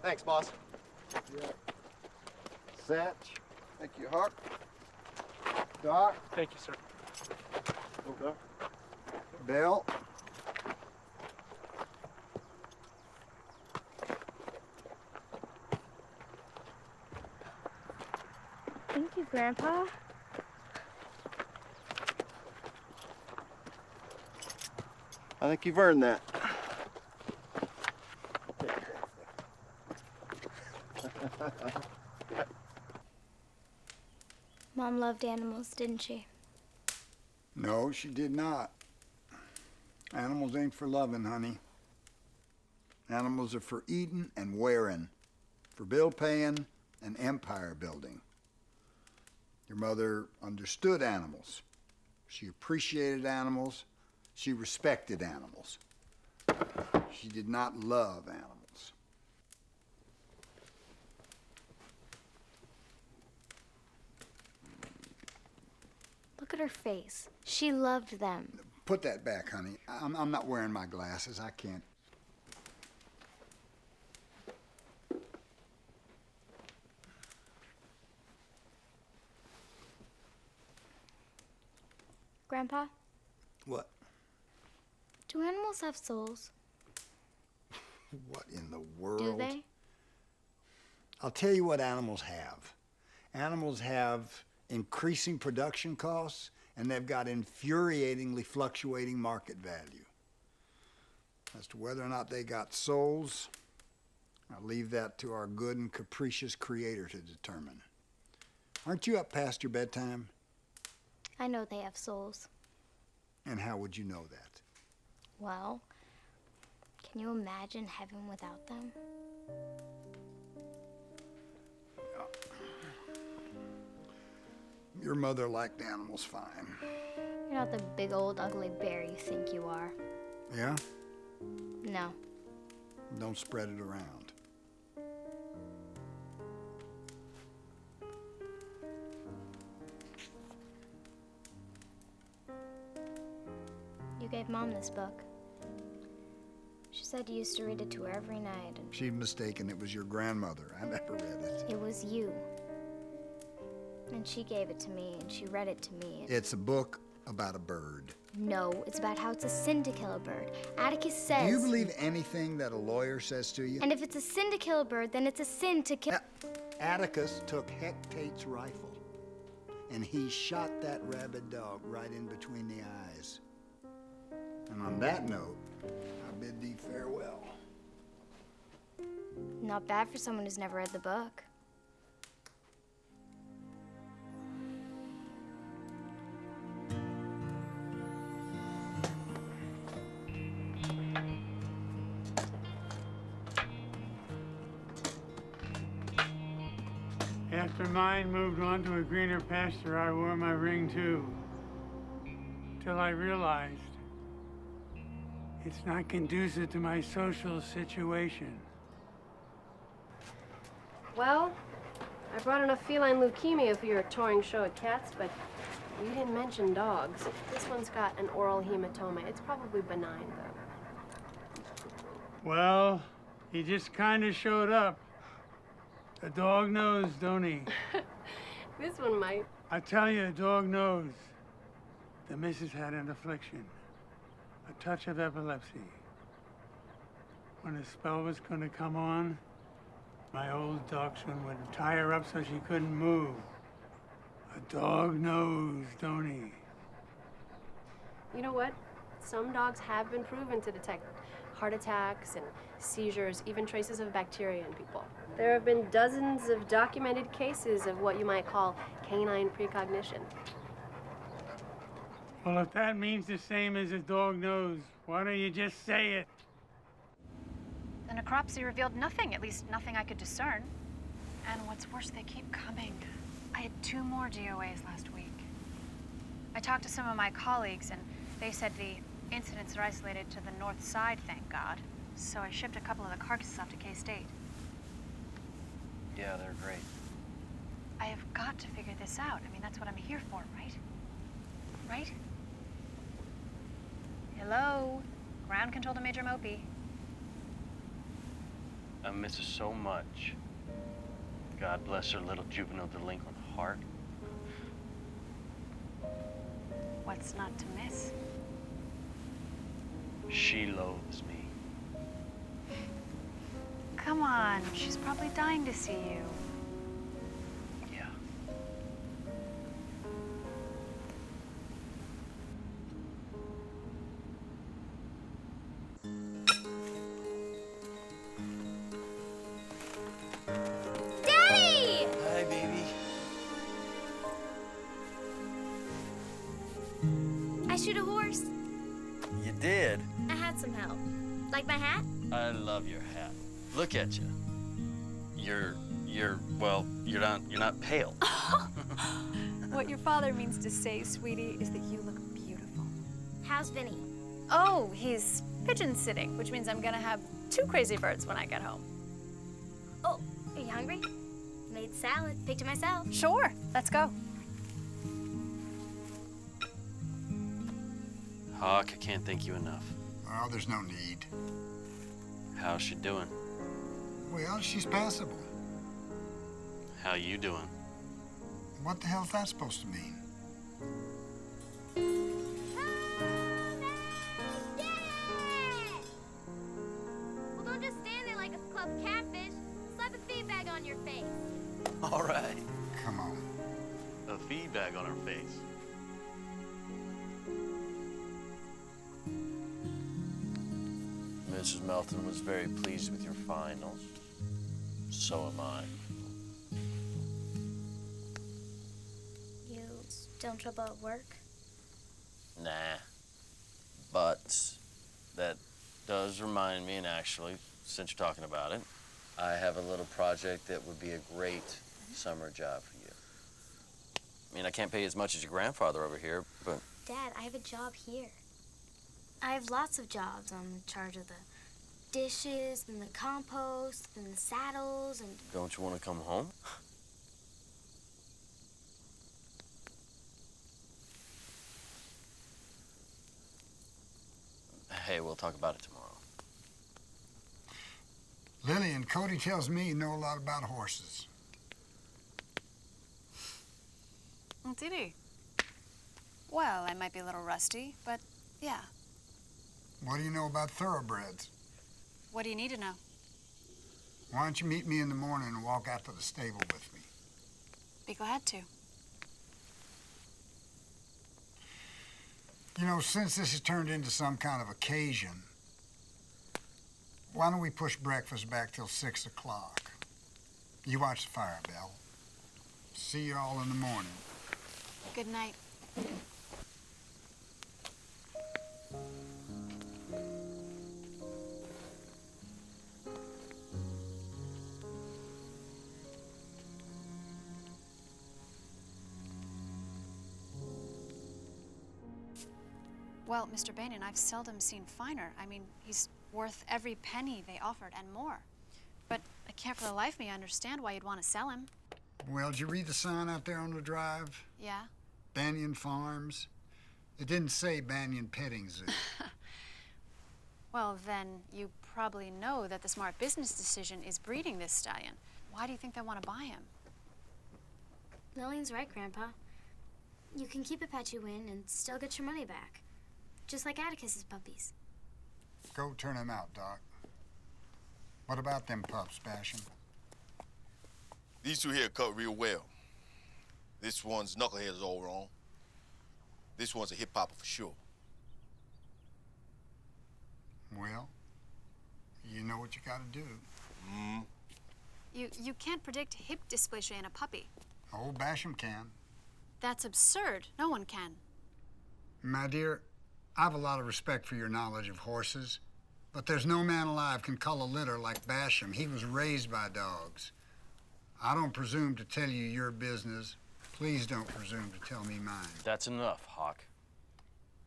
Thanks, boss.
Satch.
Thank you, Hawk.
Doc.
Thank you, sir.
Oh, Doc.
Bill.
Thank you, Grandpa.
I think you've earned that.
Mom loved animals, didn't she?
No, she did not. Animals ain't for loving, honey. Animals are for eating and wearing, for bill paying and empire building. Your mother understood animals. She appreciated animals. She respected animals. She did not love animals.
Look at her face. She loved them.
Put that back, honey. I'm not wearing my glasses. I can't.
Grandpa,
What?
do animals have souls?
What in the world?
Do they?
I'll tell you what animals have. Animals have increasing production costs, and they've got infuriatingly fluctuating market value. As to whether or not they got souls, I'll leave that to our good and capricious creator to determine. Aren't you up past your bedtime?
I know they have souls.
And how would you know that?
Well, can you imagine heaven without them?
Your mother liked animals fine.
You're not the big old ugly bear you think you are.
Yeah?
No.
Don't spread it around.
You gave Mom this book. She said you used to read it to her every night. And
She's mistaken. It was your grandmother. I never read it.
it was you. And she gave it to me, and she read it to me. And
It's a book about a bird.
no, it's about how it's a sin to kill a bird. Atticus says...
Do you believe anything that a lawyer says to you?
And if it's a sin to kill a bird, then it's a sin to kill...
Atticus took Hectate's rifle, and he shot that rabid dog right in between the eyes. And on that note, I bid thee farewell.
Not bad for someone who's never read the book.
After mine moved on to a greener pasture, I wore my ring too. Till I realized it's not conducive to my social situation.
Well, I brought enough feline leukemia for your touring show at Cats, but you didn't mention dogs. This one's got an oral hematoma. It's probably benign, though.
Well, he just kind of showed up. The dog knows, don't he?
This one might.
I tell you, the dog knows. The missus had an affliction, a touch of epilepsy. When the spell was going to come on, my old dachshund would tie her up so she couldn't move. A dog knows, don't he?
You know what? Some dogs have been proven to detect heart attacks and seizures, even traces of bacteria in people. There have been dozens of documented cases of what you might call canine precognition.
Well, if that means the same as a dog knows, why don't you just say it?
The necropsy revealed nothing, at least nothing I could discern. And what's worse, they keep coming. I had 2 more DOAs last week. I talked to some of my colleagues, and they said the incidents are isolated to the north side, thank God. So I shipped a couple of the carcasses up to K-State.
Yeah, they're great.
I have got to figure this out. I mean, that's what I'm here for, right? Right? Hello? Ground control to Major Mopey.
I miss her so much. God bless her little juvenile delinquent heart.
What's not to miss?
She loathes me.
Come on, she's probably dying to see you.
Yeah.
Daddy!
Hi, baby.
I shoot a horse.
You did?
I had some help. Like my hat?
I love your hat. Look at you. You're not pale.
What your father means to say, sweetie, is that you look beautiful.
How's Vinny?
Oh, he's pigeon sitting, which means I'm gonna have 2 crazy birds when I get home.
Oh, are you hungry? Made salad. Picked it myself.
Sure, let's go.
Hawk, I can't thank you enough.
Oh, there's no need.
How's she doing?
Well, she's passable.
How you doing?
What the hell's that supposed to mean?
Well, don't just stand there like a club catfish. Slap a feed bag on your face.
All right.
Come on.
A feed bag on her face. Mrs. Melton was very pleased with your finals. So am I.
You still in trouble at work?
Nah. But that does remind me, and actually, since you're talking about it, I have a little project that would be a great summer job for you. I mean, I can't pay as much as your grandfather over here, but...
Dad, I have a job here. I have lots of jobs. I'm in charge of the dishes, and the compost, and the saddles, and...
Don't you want to come home? Hey, we'll talk about it tomorrow.
Lillian, Cody tells me you know a lot about horses.
Oh, did he? Well, I might be a little rusty, but yeah.
What do you know about thoroughbreds?
What do you need to know?
Why don't you meet me in the morning and walk out to the stable with me?
Be glad to.
You know, since this has turned into some kind of occasion, why don't we push breakfast back till 6 o'clock? You watch the fire, Belle. See you all in the morning.
Good night. Well, Mr. Banion, I've seldom seen finer. I mean, he's worth every penny they offered and more. But I can't for the life of me understand why you'd want to sell him.
Well, did you read the sign out there on the drive?
Yeah?
Banion Farms? It didn't say Banion Petting Zoo.
Well, then you probably know that the smart business decision is breeding this stallion. Why do you think they want to buy him?
Lillian's right, Grandpa. You can keep a pet you win and still get your money back. Just like Atticus's puppies.
Go turn them out, Doc. What about them pups, Basham?
These two here cut real well. This one's knucklehead is all wrong. This one's a hip-hopper for sure.
Well, you know what you gotta do.
You can't predict hip dysplasia in a puppy.
Old Basham can.
That's absurd. No one can.
My dear, I have a lot of respect for your knowledge of horses, but there's no man alive can cull a litter like Basham. He was raised by dogs. I don't presume to tell you your business. Please don't presume to tell me mine.
That's enough, Hawk.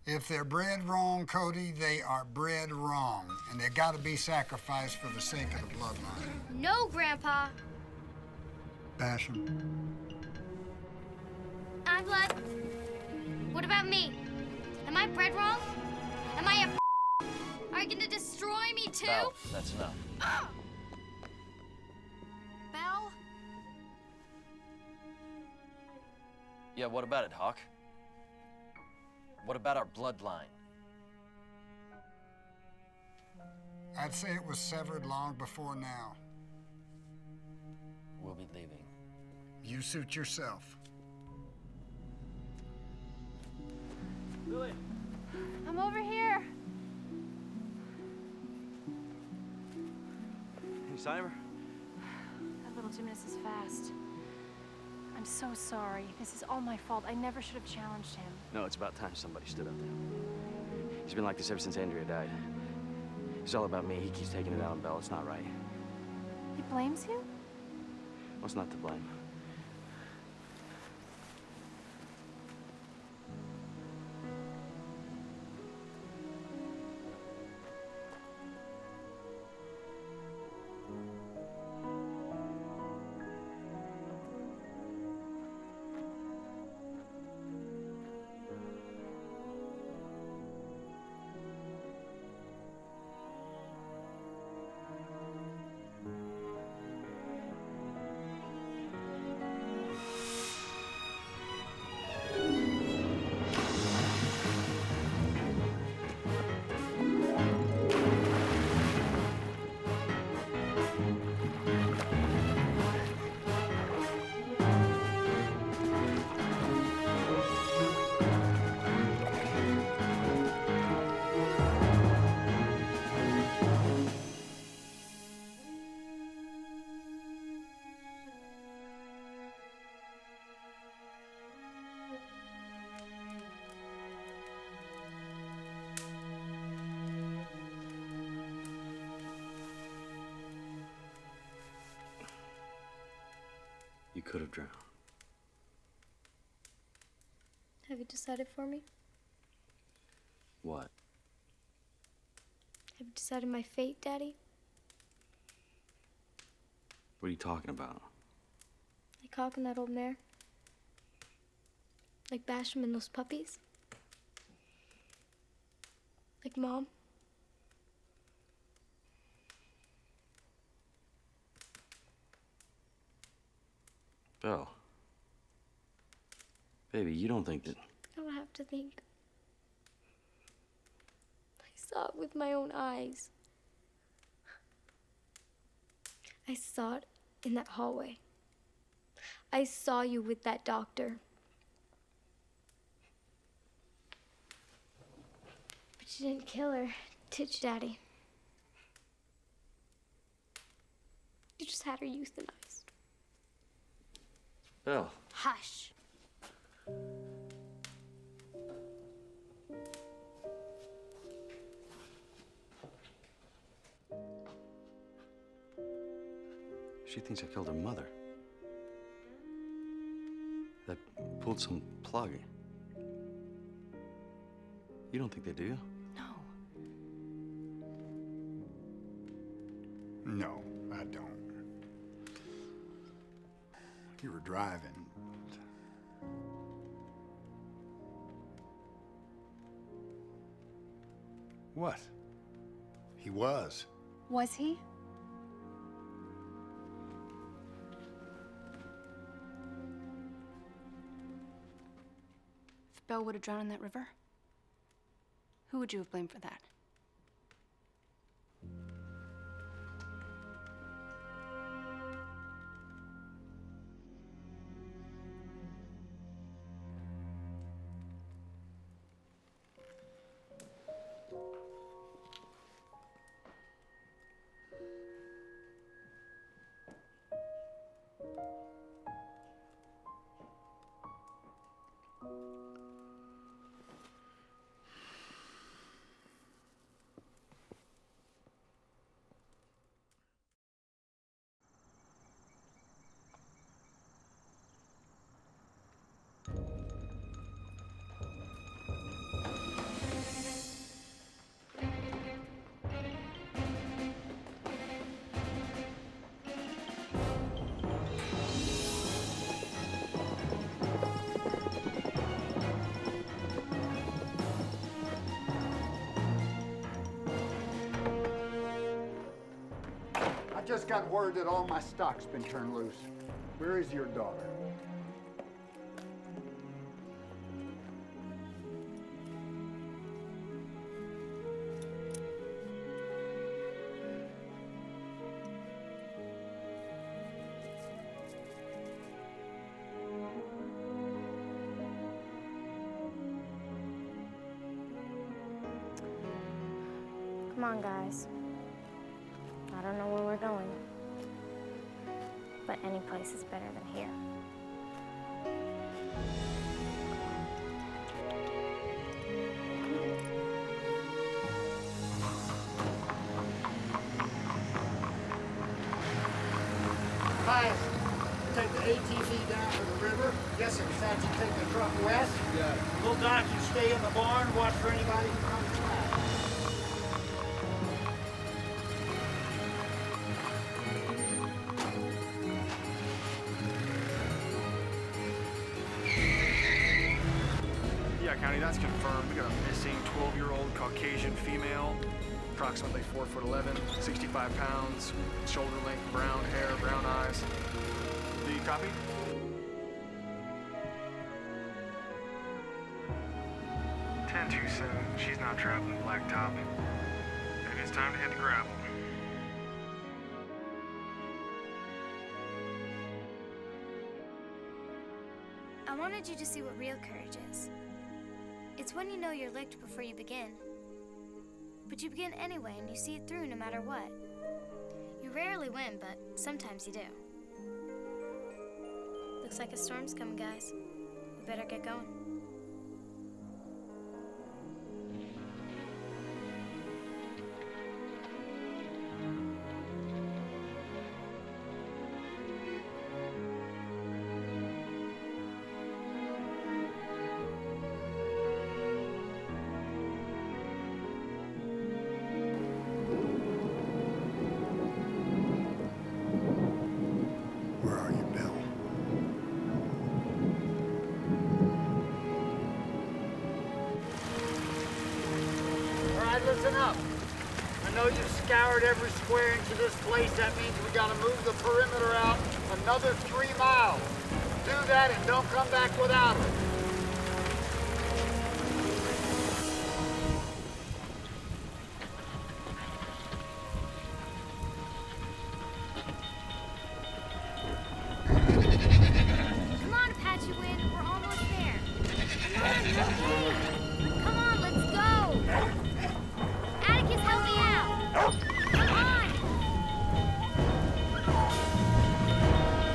If they're bred wrong, Cody, they are bred wrong, and they gotta be sacrificed for the sake of the bloodline.
No, Grandpa.
Basham.
I'm blood. What about me? Am I bred wrong? Am I a Are you gonna destroy me too?
Belle, that's enough.
Belle?
Yeah, what about it, Hawk? What about our bloodline?
I'd say it was severed long before now.
We'll be leaving.
You suit yourself.
Lily!
I'm over here.
Any sign of her?
That little gymnast is fast. I'm so sorry. This is all my fault. I never should have challenged him.
No, it's about time somebody stood up there. He's been like this ever since Andrea died. It's all about me. He keeps taking it out on Belle. It's not right.
He blames you?
What's not to blame? You could have drowned.
Have you decided for me?
What?
Have you decided my fate, Daddy?
What are you talking about?
Like Hawk and that old mare? Like Basham and those puppies? Like Mom?
Belle. Baby, you don't think that...
I don't have to think. I saw it with my own eyes. I saw it in that hallway. I saw you with that doctor. But you didn't kill her, did you, Daddy? You just had her euthanized.
Belle.
Hush.
She thinks I killed her mother. That pulled some plug. You don't think they do?
No, I don't. You were driving. What? He was.
Was he? If Belle would have drowned in that river, who would you have blamed for that?
I just got word that all my stock's been turned loose. Where is your daughter?
Come on, guys. I don't know where we're going, but any place is better than here.
Pius, take the ATV down to the river. Yes, sir. Besides, you take the truck west. Yeah. Little Doc, you stay in the barn, watch for anybody who comes by.
Yeah, County, that's confirmed. We got a missing 12-year-old Caucasian female, approximately 4'11", 65 pounds, shoulder length, brown hair, brown eyes. Do you copy? Too soon. She's not traveling blacktop. And it's time to hit the gravel.
I wanted you to see what real courage is. It's when you know you're licked before you begin. But you begin anyway, and you see it through no matter what. You rarely win, but sometimes you do. Looks like a storm's coming, guys. We better get going.
Where are you, Bill?
All right, listen up. I know you've scoured every square inch of this place. That means we gotta move the perimeter out another 3 miles. Do that and don't come back without it.
Come on, Apache Wind. We're almost there. Come on, you're Come on, let's go. Atticus, help me out. Come on.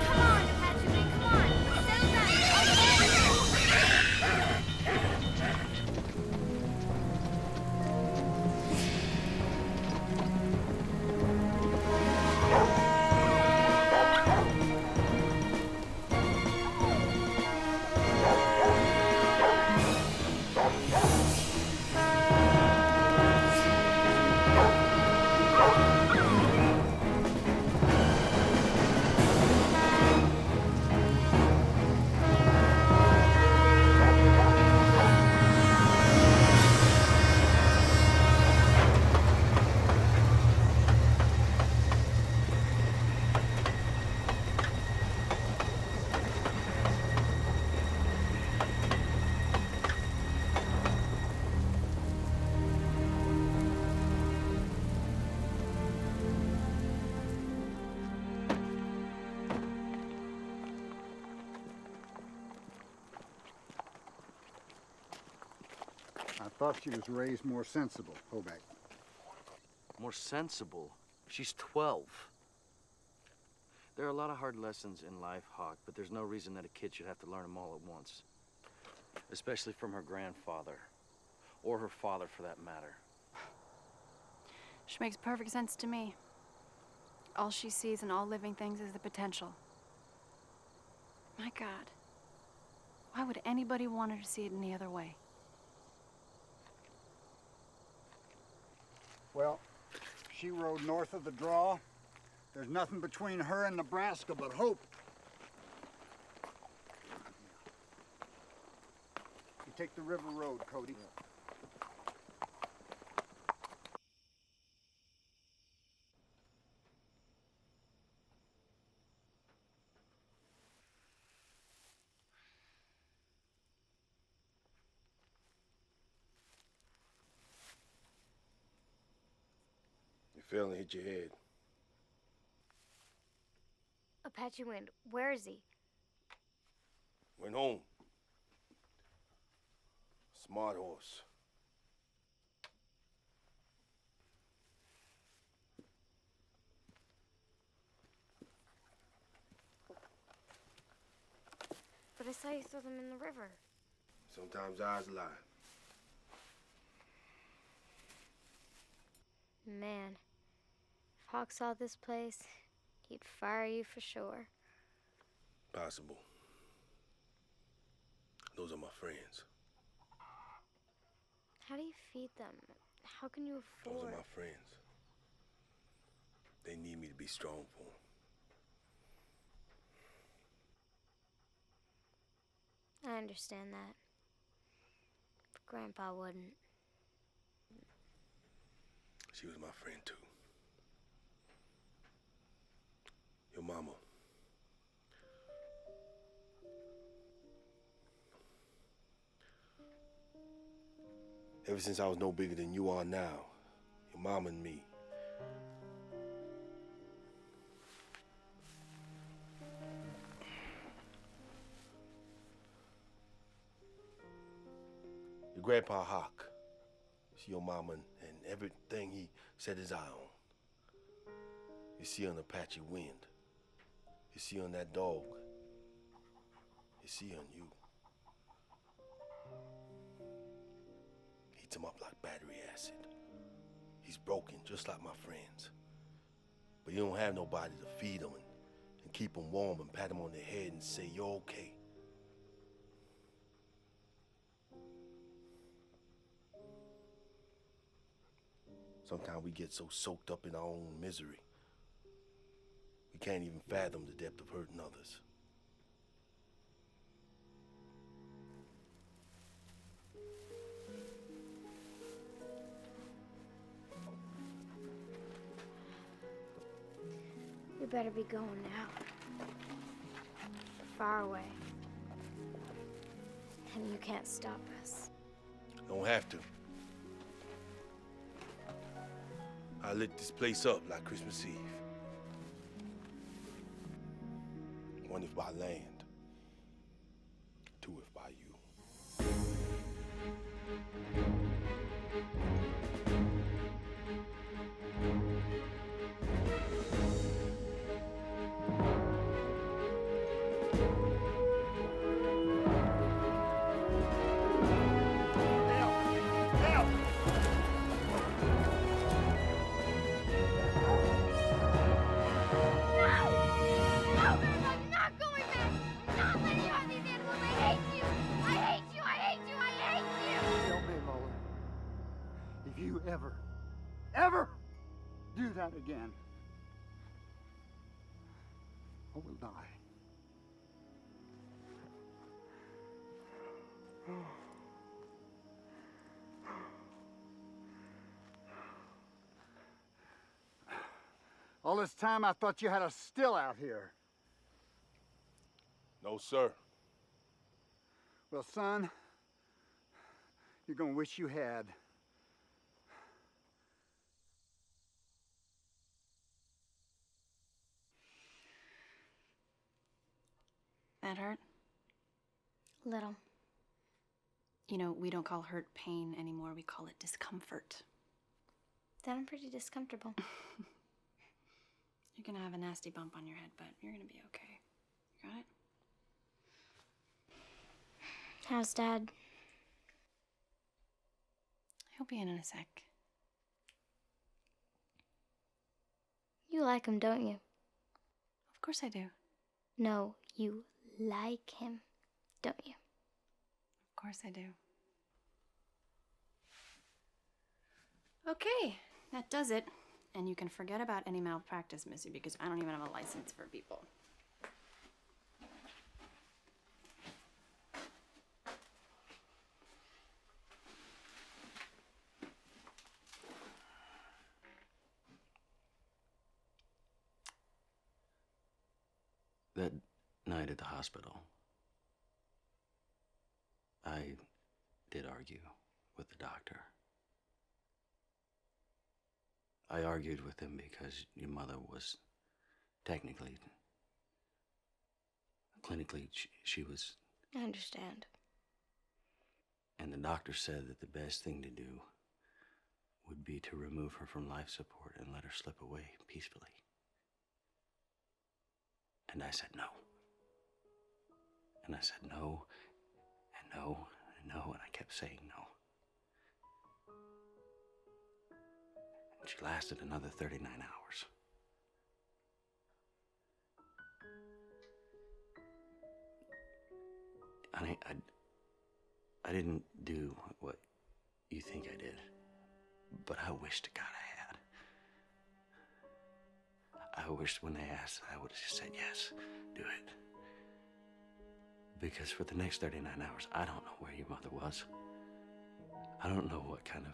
Come on, Apache Wind. Come on. Settle down.
I thought she was raised more sensible, Hoback.
More sensible? She's 12. There are a lot of hard lessons in life, Hawk, but there's no reason that a kid should have to learn them all at once. Especially from her grandfather. Or her father, for that matter.
She makes perfect sense to me. All she sees in all living things is the potential. My God. Why would anybody want her to see it any other way?
Well, she rode north of the draw. There's nothing between her and Nebraska but hope. You take the river road, Cody.
You fell and hit your head.
Apache Wind, where is he?
Went home. Smart horse.
I saw you throw them in the river.
Sometimes eyes lie.
Man, if Hawk saw this place, he'd fire you for sure.
Possible. Those are my friends.
How do you feed them? How can you afford?
Those are my friends. They need me to be strong for them.
I understand that. But Grandpa wouldn't.
She was my friend, too. Your mama. Ever since I was no bigger than you are now, your mama and me. Your grandpa Hawk. See your mama and everything he set his eye on. You see on the patch of wind. You see on that dog. You see on you. Heats him up like battery acid. He's broken, just like my friends. But you don't have nobody to feed him and keep him warm and pat him on the head and say, you're okay. Sometimes we get so soaked up in our own misery, we can't even fathom the depth of hurting others.
We better be going now. Far away. And you can't stop us.
Don't have to. I lit this place up like Christmas Eve. One if by land, two if by you.
Ever do that again, I will die. All this time I thought you had us still out here.
No, sir.
Well, son, you're gonna wish you had.
That hurt?
Little.
You know, we don't call hurt pain anymore. We call it discomfort.
Then I'm pretty discomfortable.
You're gonna have a nasty bump on your head, but you're gonna be okay. You got it?
How's Dad?
He'll be in a sec.
You like him, don't you?
Of course I do.
No, you like him, don't you?
Of course I do. Okay, that does it. And you can forget about any malpractice, Missy, because I don't even have a license for people.
That night at the hospital, I did argue with the doctor. I argued with him because your mother was technically, clinically, she was...
I understand.
And the doctor said that the best thing to do would be to remove her from life support and let her slip away peacefully. And I said no.
And I said no, and no, and no, and I kept saying no. And she lasted another 39 hours. Honey, I didn't do what you think I did, but I wish to God I had. I wished when they asked, I would have just said yes, do it. Because for the next 39 hours, I don't know where your mother was. I don't know what kind of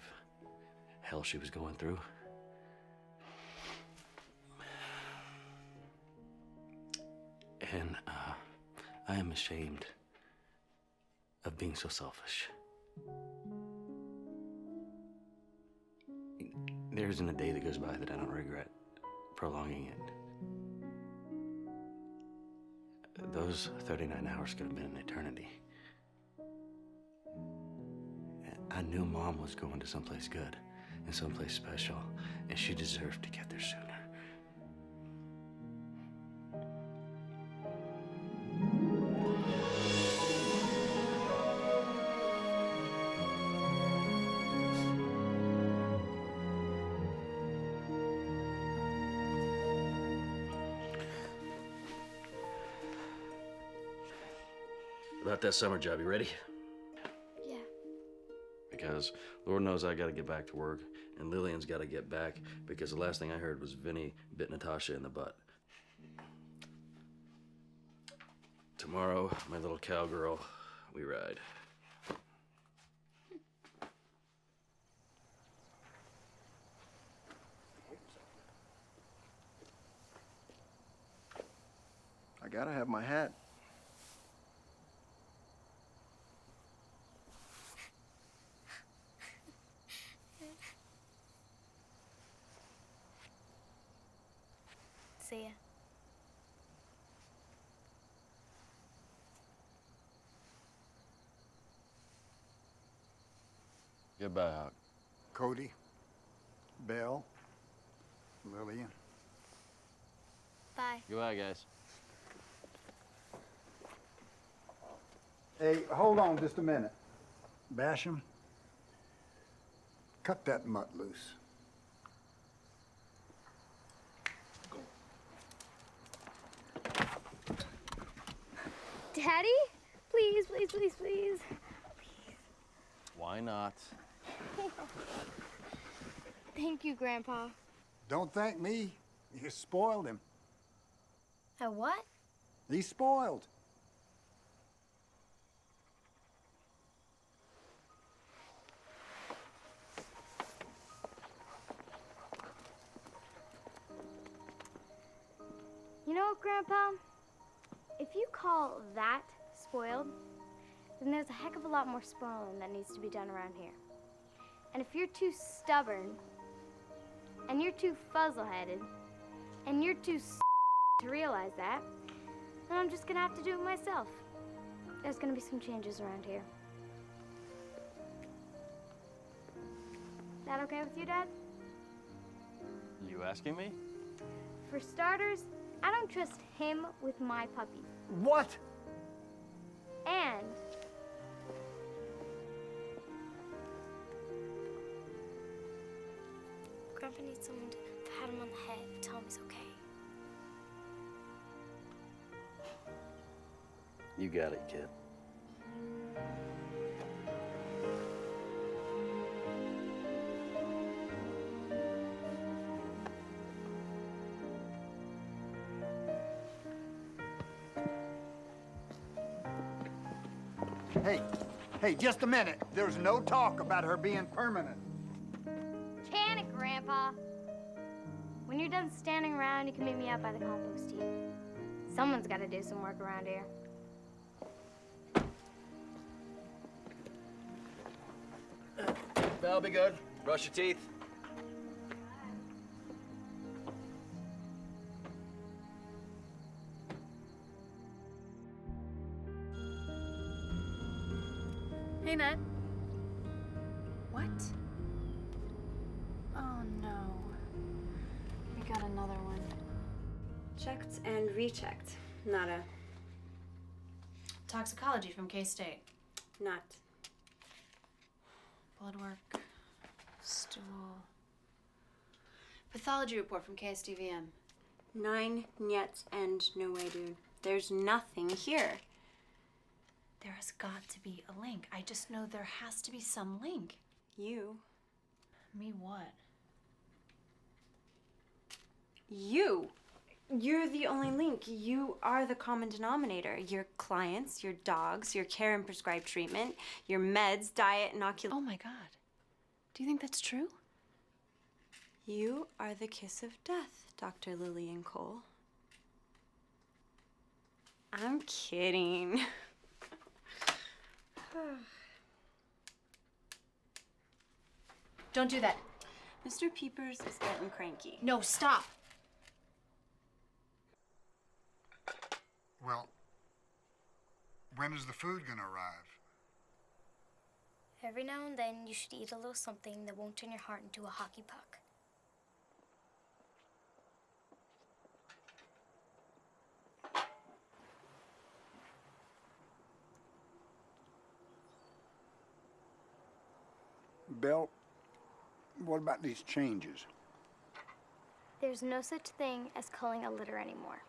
hell she was going through. And I am ashamed of being so selfish. There isn't a day that goes by that I don't regret prolonging it. Those 39 hours could have been an eternity. I knew Mom was going to someplace good and someplace special, and she deserved to get there sooner. About that summer job, you ready?
Yeah.
Because Lord knows I gotta get back to work, and Lillian's gotta get back, because the last thing I heard was Vinny bit Natasha in the butt. Tomorrow, my little cowgirl, we ride.
I gotta have my hat.
See ya.
Goodbye, Hawk.
Cody, Belle, Lillian.
Bye.
Goodbye, guys.
Hey, hold on just a minute. Basham, cut that mutt loose.
Daddy? Please, please, please, please.
Why not?
Thank you, Grandpa.
Don't thank me. You spoiled him.
A what?
He's spoiled.
You know what, Grandpa? If you call that spoiled, then there's a heck of a lot more spoiling that needs to be done around here. And if you're too stubborn, and you're too fuzzle-headed, and you're too to realize that, then I'm just gonna have to do it myself. There's gonna be some changes around here. That okay with you, Dad?
You asking me?
For starters, I don't trust him with my puppies.
What?
And Grandpa needs someone to pat him on the head and tell him he's okay.
You got it, kid.
Hey, just a minute. There's no talk about her being permanent.
Can it, Grandpa? When you're done standing around, you can meet me out by the compost heap. Someone's got to do some work around here.
That'll be good. Brush your teeth.
Hey, Nat. What? Oh, no. We got another one.
Checked and rechecked. Nada.
Toxicology from K-State.
Not.
Blood work. Stool. Pathology report from KSDVM.
9 nyets and no way, dude. There's nothing here.
There has got to be a link. I just know there has to be some link.
You.
Me what?
You. You're the only link. You are the common denominator. Your clients, your dogs, your care and prescribed treatment, your meds, diet, inoculation.
Oh my God. Do you think that's true?
You are the kiss of death, Dr. Lillian Cole. I'm kidding.
Don't do that.
Mr. Peepers is getting cranky.
No, stop.
Well, when is the food gonna arrive?
Every now and then, you should eat a little something that won't turn your heart into a hockey puck.
Bill, what about these changes?
There's no such thing as culling a litter anymore.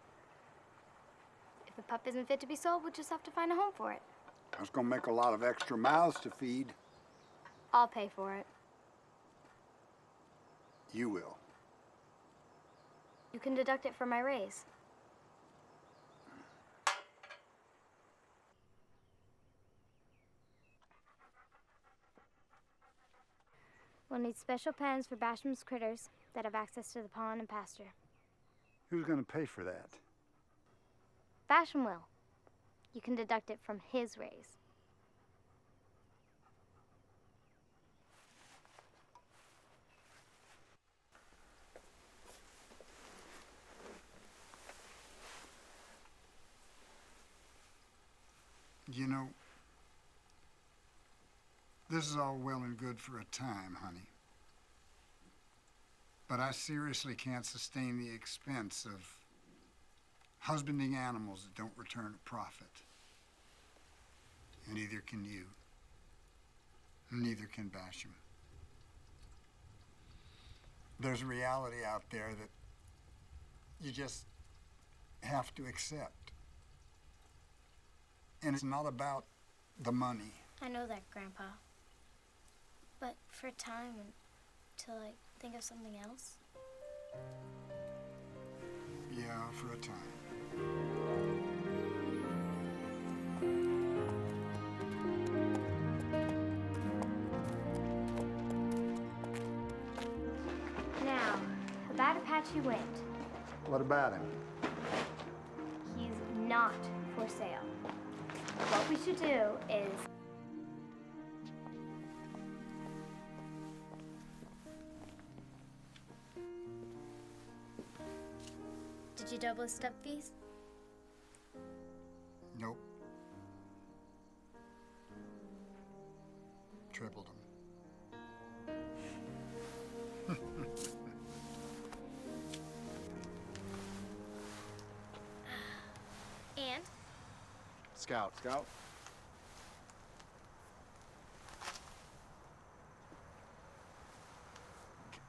If the pup isn't fit to be sold, we'll just have to find a home for it.
That's gonna make a lot of extra mouths to feed.
I'll pay for it.
You will.
You can deduct it from my raise. We'll need special pens for Basham's critters that have access to the pond and pasture.
Who's gonna pay for that?
Basham will. You can deduct it from his raise.
You know, this is all well and good for a time, honey. But I seriously can't sustain the expense of husbanding animals that don't return a profit. And neither can you. Neither can Basham. There's a reality out there that you just have to accept. And it's not about the money.
I know that, Grandpa. But for a time, until I think of something else.
Yeah, for a time.
Now, about Apache Wind.
What about him?
He's not for sale. What we should do is... Did you double his step fees?
Nope. Tripled them.
And?
Scout. Scout?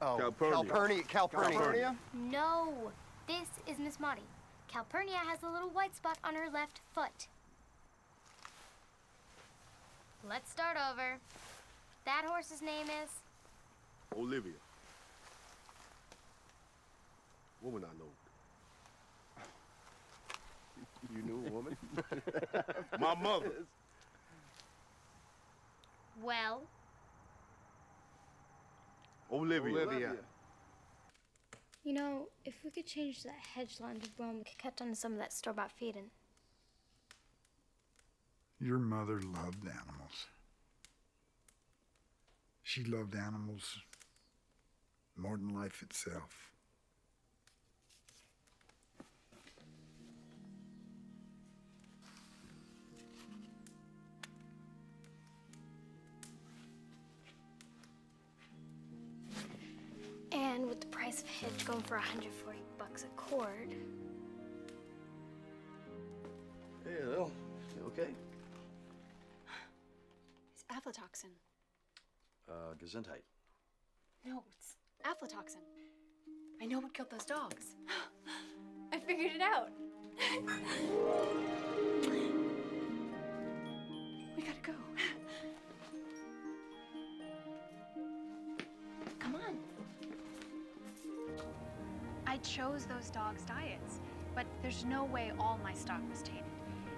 Oh,
Calpurnia.
Calpurnia?
No, this is Miss Maudie. Calpurnia has a little white spot on her left foot. Let's start over. That horse's name is?
Olivia. Woman I know.
You knew a woman?
My mother.
Well?
Olivia.
You know, if we could change that hedge line to brome, we could cut down some of that store-bought feeding.
Your mother loved animals. She loved animals more than life itself.
And with the price of hedge going for $140 a cord.
Yeah, they'll
okay?
It's aflatoxin.
Gesundheit.
No, it's aflatoxin. I know what killed those dogs. I figured it out. We gotta go. Come on. I chose those dogs' diets, but there's no way all my stock was tainted.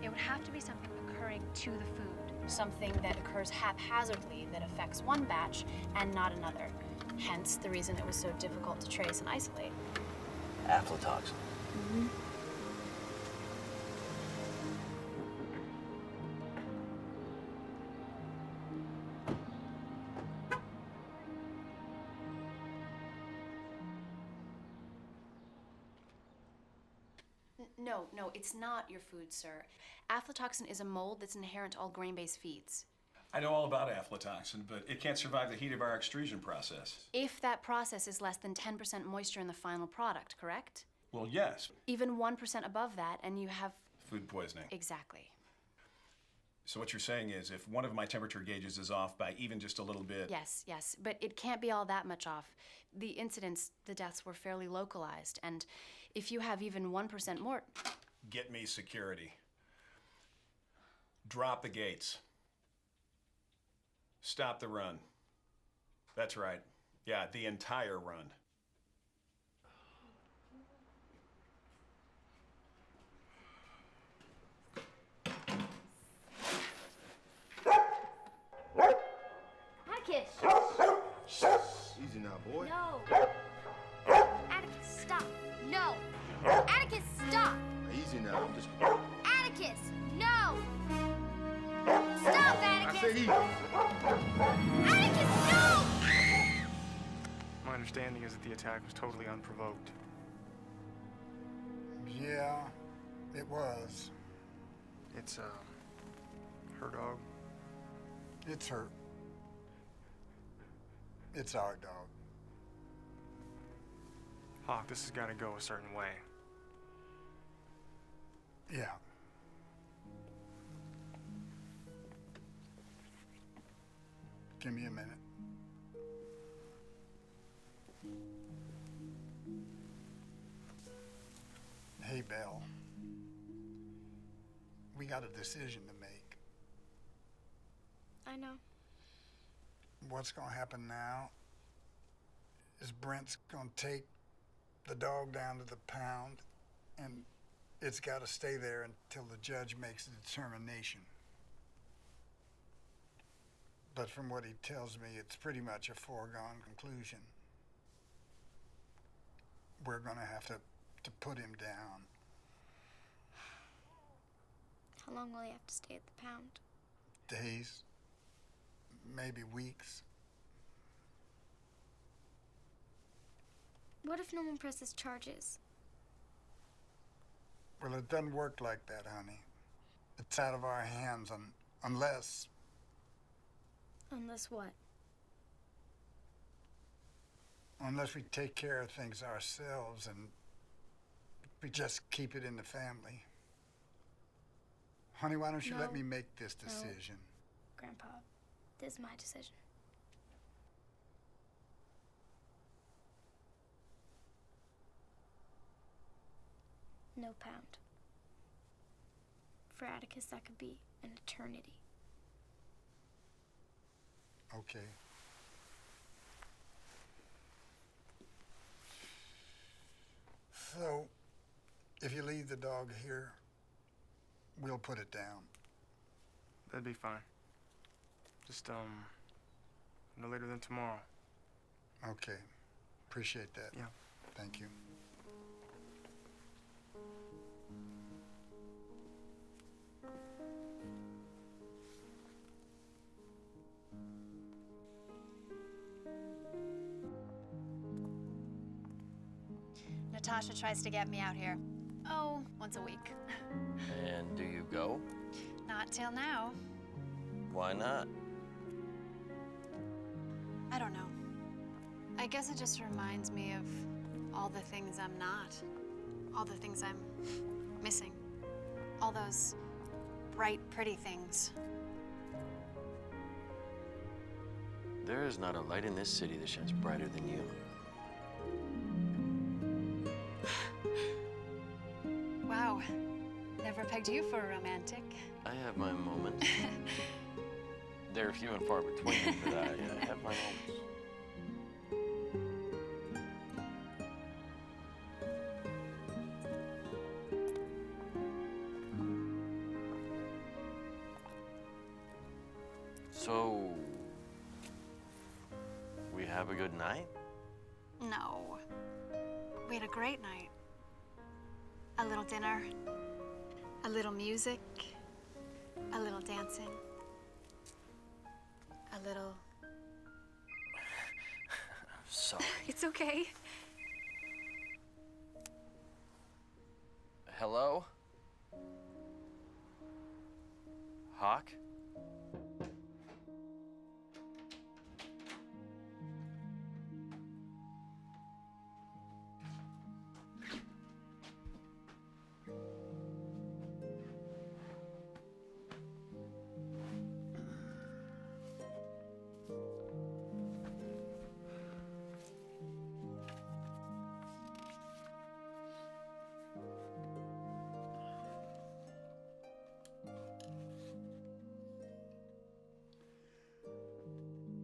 It would have to be something occurring to the food. Something that occurs haphazardly that affects one batch and not another. Hence the reason it was so difficult to trace and isolate.
Aflatoxin.
No, it's not your food, sir. Aflatoxin is a mold that's inherent to all grain-based feeds.
I know all about aflatoxin, but it can't survive the heat of our extrusion process.
If that process is less than 10% moisture in the final product, correct?
Well, yes.
Even 1% above that, and you have...
Food poisoning.
Exactly.
So what you're saying is if one of my temperature gauges is off by even just a little bit...
Yes, but it can't be all that much off. The incidents, the deaths were fairly localized, and if you have even 1% more...
Get me security. Drop the gates. Stop the run. That's right. Yeah, the entire run.
Atticus!
Easy now, boy.
No! Atticus, stop! No! Atticus, stop!
Easy now. I'm just.
Atticus, no! Stop, Atticus!
I said easy.
Atticus, no!
My understanding is that the attack was totally unprovoked.
Yeah, it was.
It's, her dog.
It's her. It's our dog.
Hawk, this has got to go a certain way.
Yeah. Give me a minute. Hey, Belle. We got a decision to make.
I know.
What's gonna happen now is Brent's gonna take the dog down to the pound, and it's gotta stay there until the judge makes a determination. But from what he tells me, it's pretty much a foregone conclusion. We're gonna have to put him down.
How long will he have to stay at the pound?
Days, maybe weeks.
What if no one presses charges?
Well, it doesn't work like that, honey. It's out of our hands unless...
Unless what?
Unless we take care of things ourselves and we just keep it in the family. Honey, why don't you let me make this decision?
No. Grandpa, this is my decision. No pound. For Atticus, that could be an eternity.
Okay. So, if you leave the dog here, we'll put it down.
That'd be fine. Just, no later than tomorrow.
Okay. Appreciate that.
Yeah.
Thank you.
Natasha tries to get me out here. Oh, once a week.
And do you go?
Not till now.
Why not?
I don't know. I guess it just reminds me of all the things I'm not. All the things I'm missing. All those bright, pretty things.
There is not a light in this city that shines brighter than you.
Wow. Never pegged you for a romantic.
I have my moments. They're few and far between, but I have my moments. So, we have a good night?
No. We had a great night. A little dinner, a little music, a little dancing, a little...
Sorry.
It's okay.
Hello? Hawk?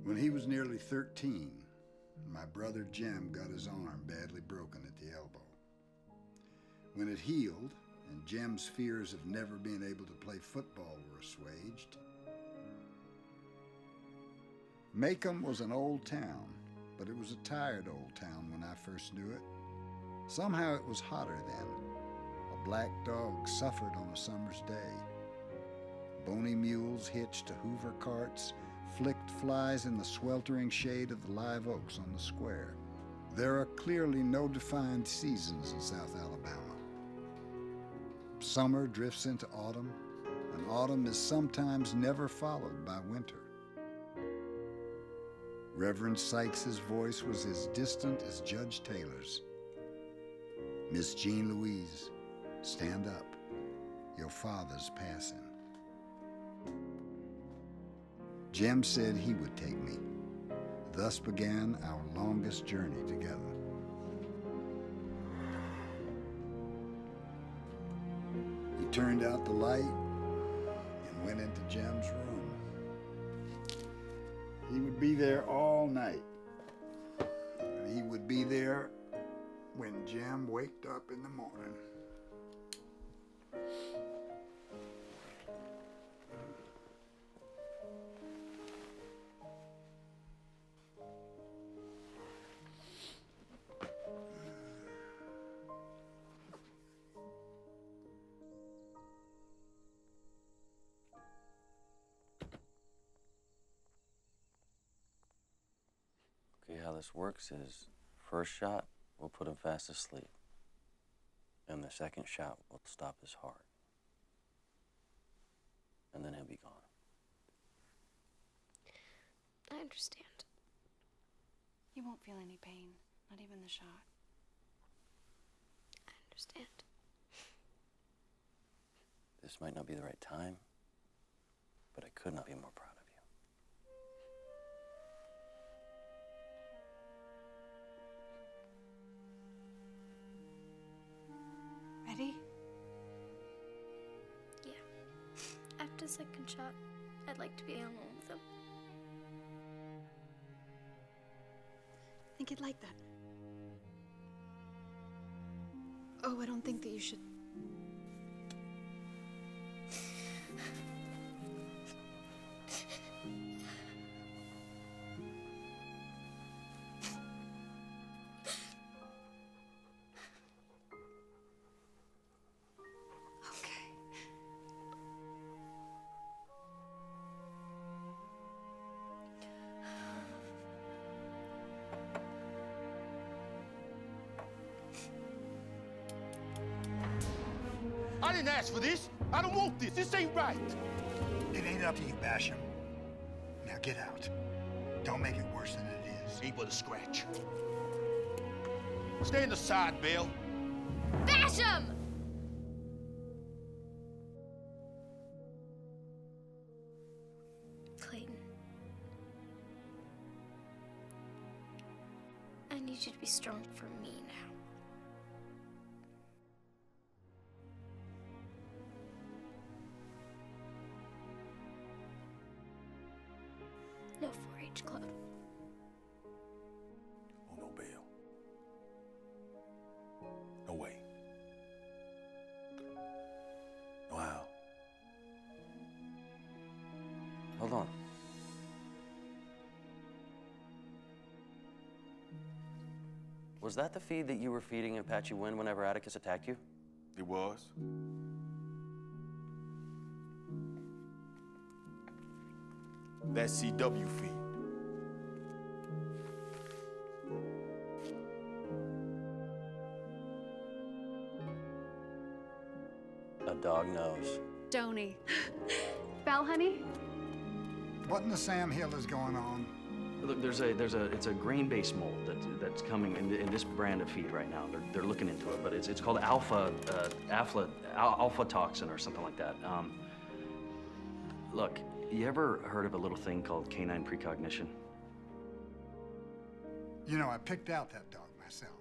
When he was nearly 13, my brother Jem got his arm badly broken at the elbow. When it healed, and Jem's fears of never being able to play football were assuaged, Macomb was an old town, but it was a tired old town when I first knew it. Somehow it was hotter then. A black dog suffered on a summer's day. Bony mules hitched to Hoover carts flicked flies in the sweltering shade of the live oaks on the square. There are clearly no defined seasons in South Alabama. Summer drifts into autumn, and autumn is sometimes never followed by winter. Reverend Sykes's voice was as distant as Judge Taylor's. Miss Jean Louise, stand up. Your father's passing. Jem said he would take me. Thus began our longest journey together. He turned out the light and went into Jem's room. He would be there all night. And he would be there when Jem waked up in the morning.
Okay, how this works is first shot, we'll put him fast asleep. And the second shot will stop his heart. And then he'll be gone.
I understand.
You won't feel any pain, not even the shot.
I understand.
This might not be the right time, but I could not be more proud of you.
Ready?
Yeah. After the second shot, I'd like to be alone with him.
I think you'd like that. Oh, I don't think that you should.
I didn't ask for this. I don't want this. This ain't right.
It ain't up to you, Basham. Now get out. Don't make it worse than it is.
Ain't but a scratch. Stand aside, Bill.
Bash him! need you to be strong for me now. No 4-H club.
Oh, no bail. No way. No how.
Hold on. Was that the feed that you were feeding Apache Wind whenever Atticus attacked you?
It was. That CW feed.
A dog knows.
Donnie. Bell, honey?
What in the Sam Hill is going on?
Look, it's a grain-based mold that's coming in this brand of feed right now. They're looking into it, but it's called alpha toxin or something like that. Look, you ever heard of a little thing called canine precognition?
You know, I picked out that dog myself.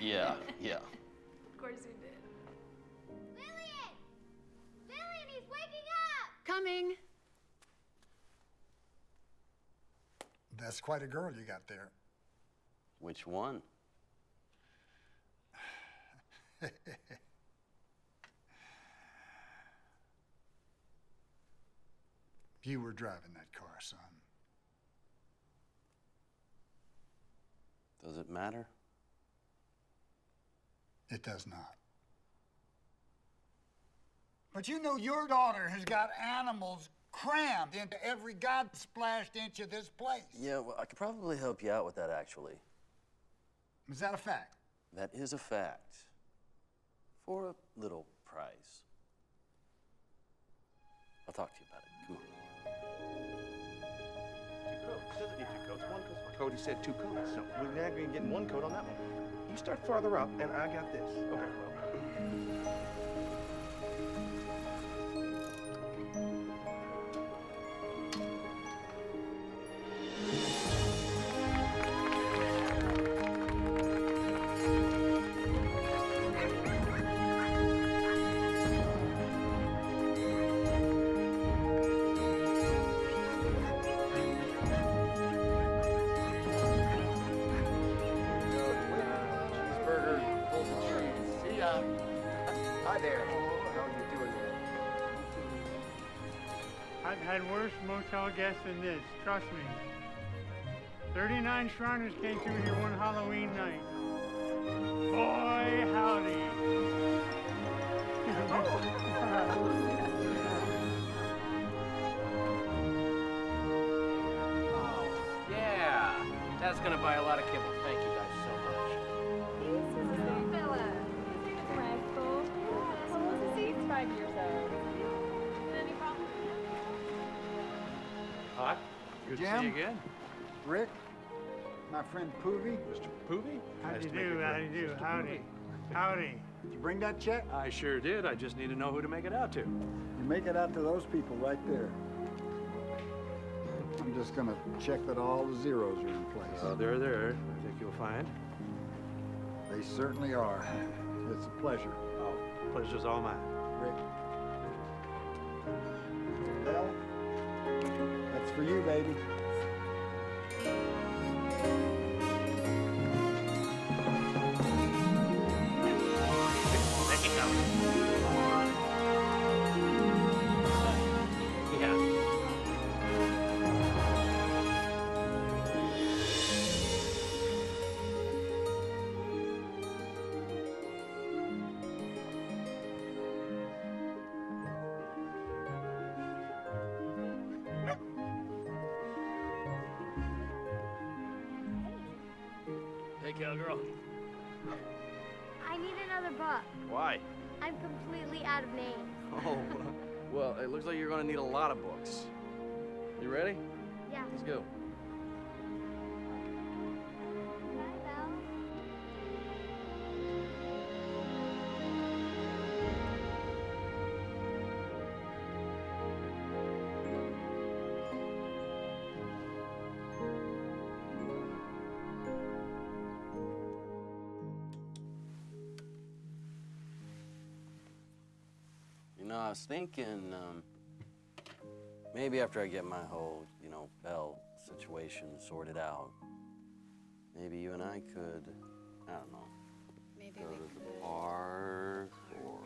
Yeah.
Of course you did. Lillian! Lillian, he's waking up! Coming.
That's quite a girl you got there.
Which one?
You were driving that car, son.
Does it matter?
It does not. But you know your daughter has got animals crammed into every God-splashed inch of this place.
Yeah, well, I could probably help you out with that, actually.
Is that a fact?
That is a fact. For a little price. I'll talk to you about it. Come on.
2 coats. Doesn't need 2 coats. 1 coat's fine. Cody said 2 coats. So we're not going to get 1 coat on that one. You start farther up, and I got this. Okay, well.
I've had worse motel guests than this, trust me. 39 Shriners came through here one Halloween night. Boy, howdy.
Yeah, that's gonna buy a lot of kibble. Thank you guys so much.
This is a sweet fella. His name is Rascal. How old is he? He's 5 years old. Any problem?
Hot. Good to see you again.
Rick, my friend Poovy.
Mr. Poovy?
How do you do? How do you do? Howdy. Howdy.
Did you bring that check?
I sure did. I just need to know who to make it out to.
You make it out to those people right there. I'm just gonna check that all the zeros are in place.
They're there. I think you'll find.
They certainly are. It's a pleasure.
Oh, pleasure's all mine.
Rick. Bell, that's for you, baby.
There you go. Yeah.
Hey, cowgirl.
I need another buck.
Why?
I'm completely out of names.
Oh, well, it looks like you're going to need a lot of books. You ready?
Yeah.
Let's go.
I was thinking, maybe after I get my whole, Belle situation sorted out, maybe you and I could, I don't know,
Maybe
go
we
to
could.
the park or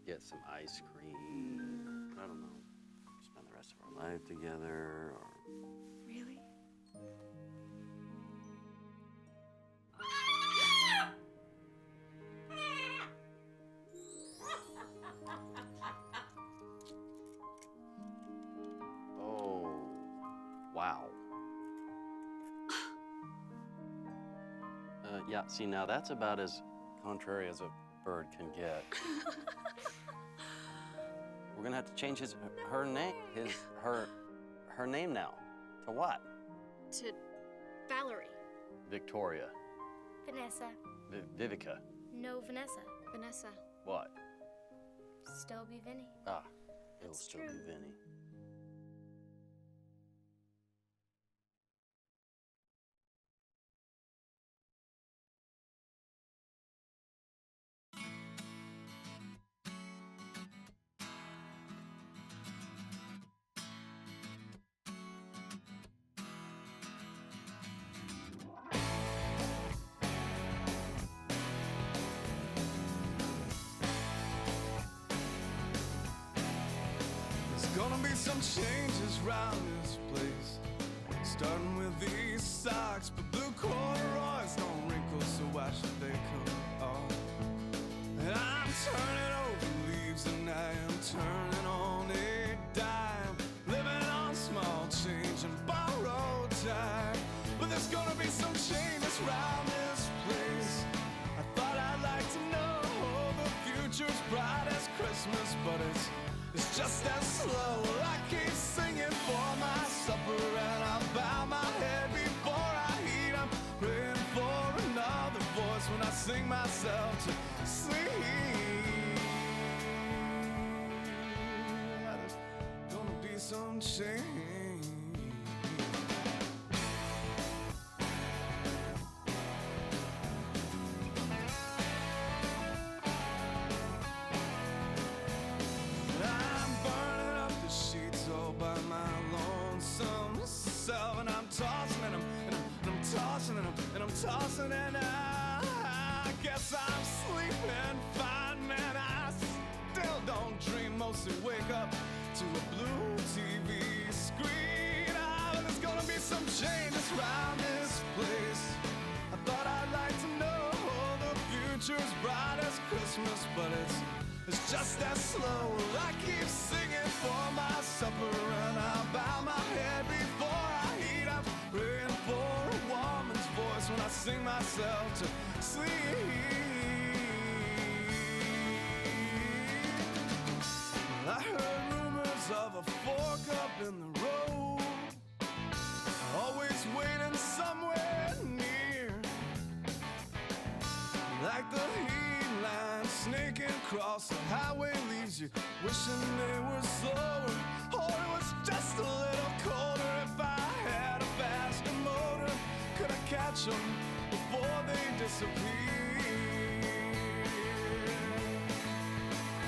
get some ice cream. I don't know. Spend the rest of our life together or...
Really?
Oh, wow. Yeah, see, now that's about as contrary as a bird can get. We're gonna have to change her name now. To what?
To Valerie.
Victoria.
Vanessa.
Vivica.
No, Vanessa.
Vanessa.
What?
Still be Vinny.
Ah, it'll
That's
still
true.
be Vinny.
There's gonna be some changes round this place. Starting with these socks, but blue corduroys don't wrinkle, so why should they come off? And I'm turning over leaves and I am turning on a dime, living on small change and borrowed time. But there's gonna be some changes round this place. I thought I'd like to know the future's bright as Christmas, but it's just as slow. I keep singing for my supper and I bow my head before I eat. I'm praying for another voice when I sing myself to sleep. There's gonna be some change. I'm burning up the sheets all by my lonesome self, and I'm tossing and I'm tossing and I'm tossing, and I guess I'm sleeping fine, man. I still don't dream, mostly wake up to a blue TV screen. But there's gonna be some changes around this place. I thought I'd like to know the future's bright as Christmas, but it's just as slow. I keep singing for my supper and I bow my head before I eat. I'm praying for a woman's voice when I sing myself to sleep. I heard rumors of a fork up in the road, always waiting somewhere near, like the heat line snaking across the highway leaves you wishing they were slower, or it was just a little colder. If I had a faster motor, could I catch them before they disappear?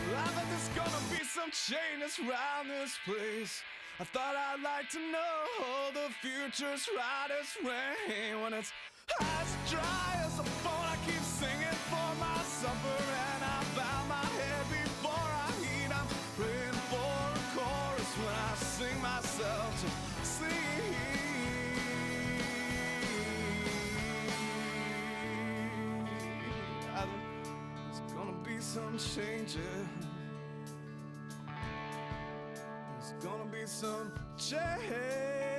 I bet there's gonna be some changes around this place. I thought I'd like to know the future's right as rain. When it's as dry as a bone, I keep singing for my supper and I bow my head before I eat. I'm praying for a chorus when I sing myself to sleep. There's gonna be some changes. There's gonna be some change.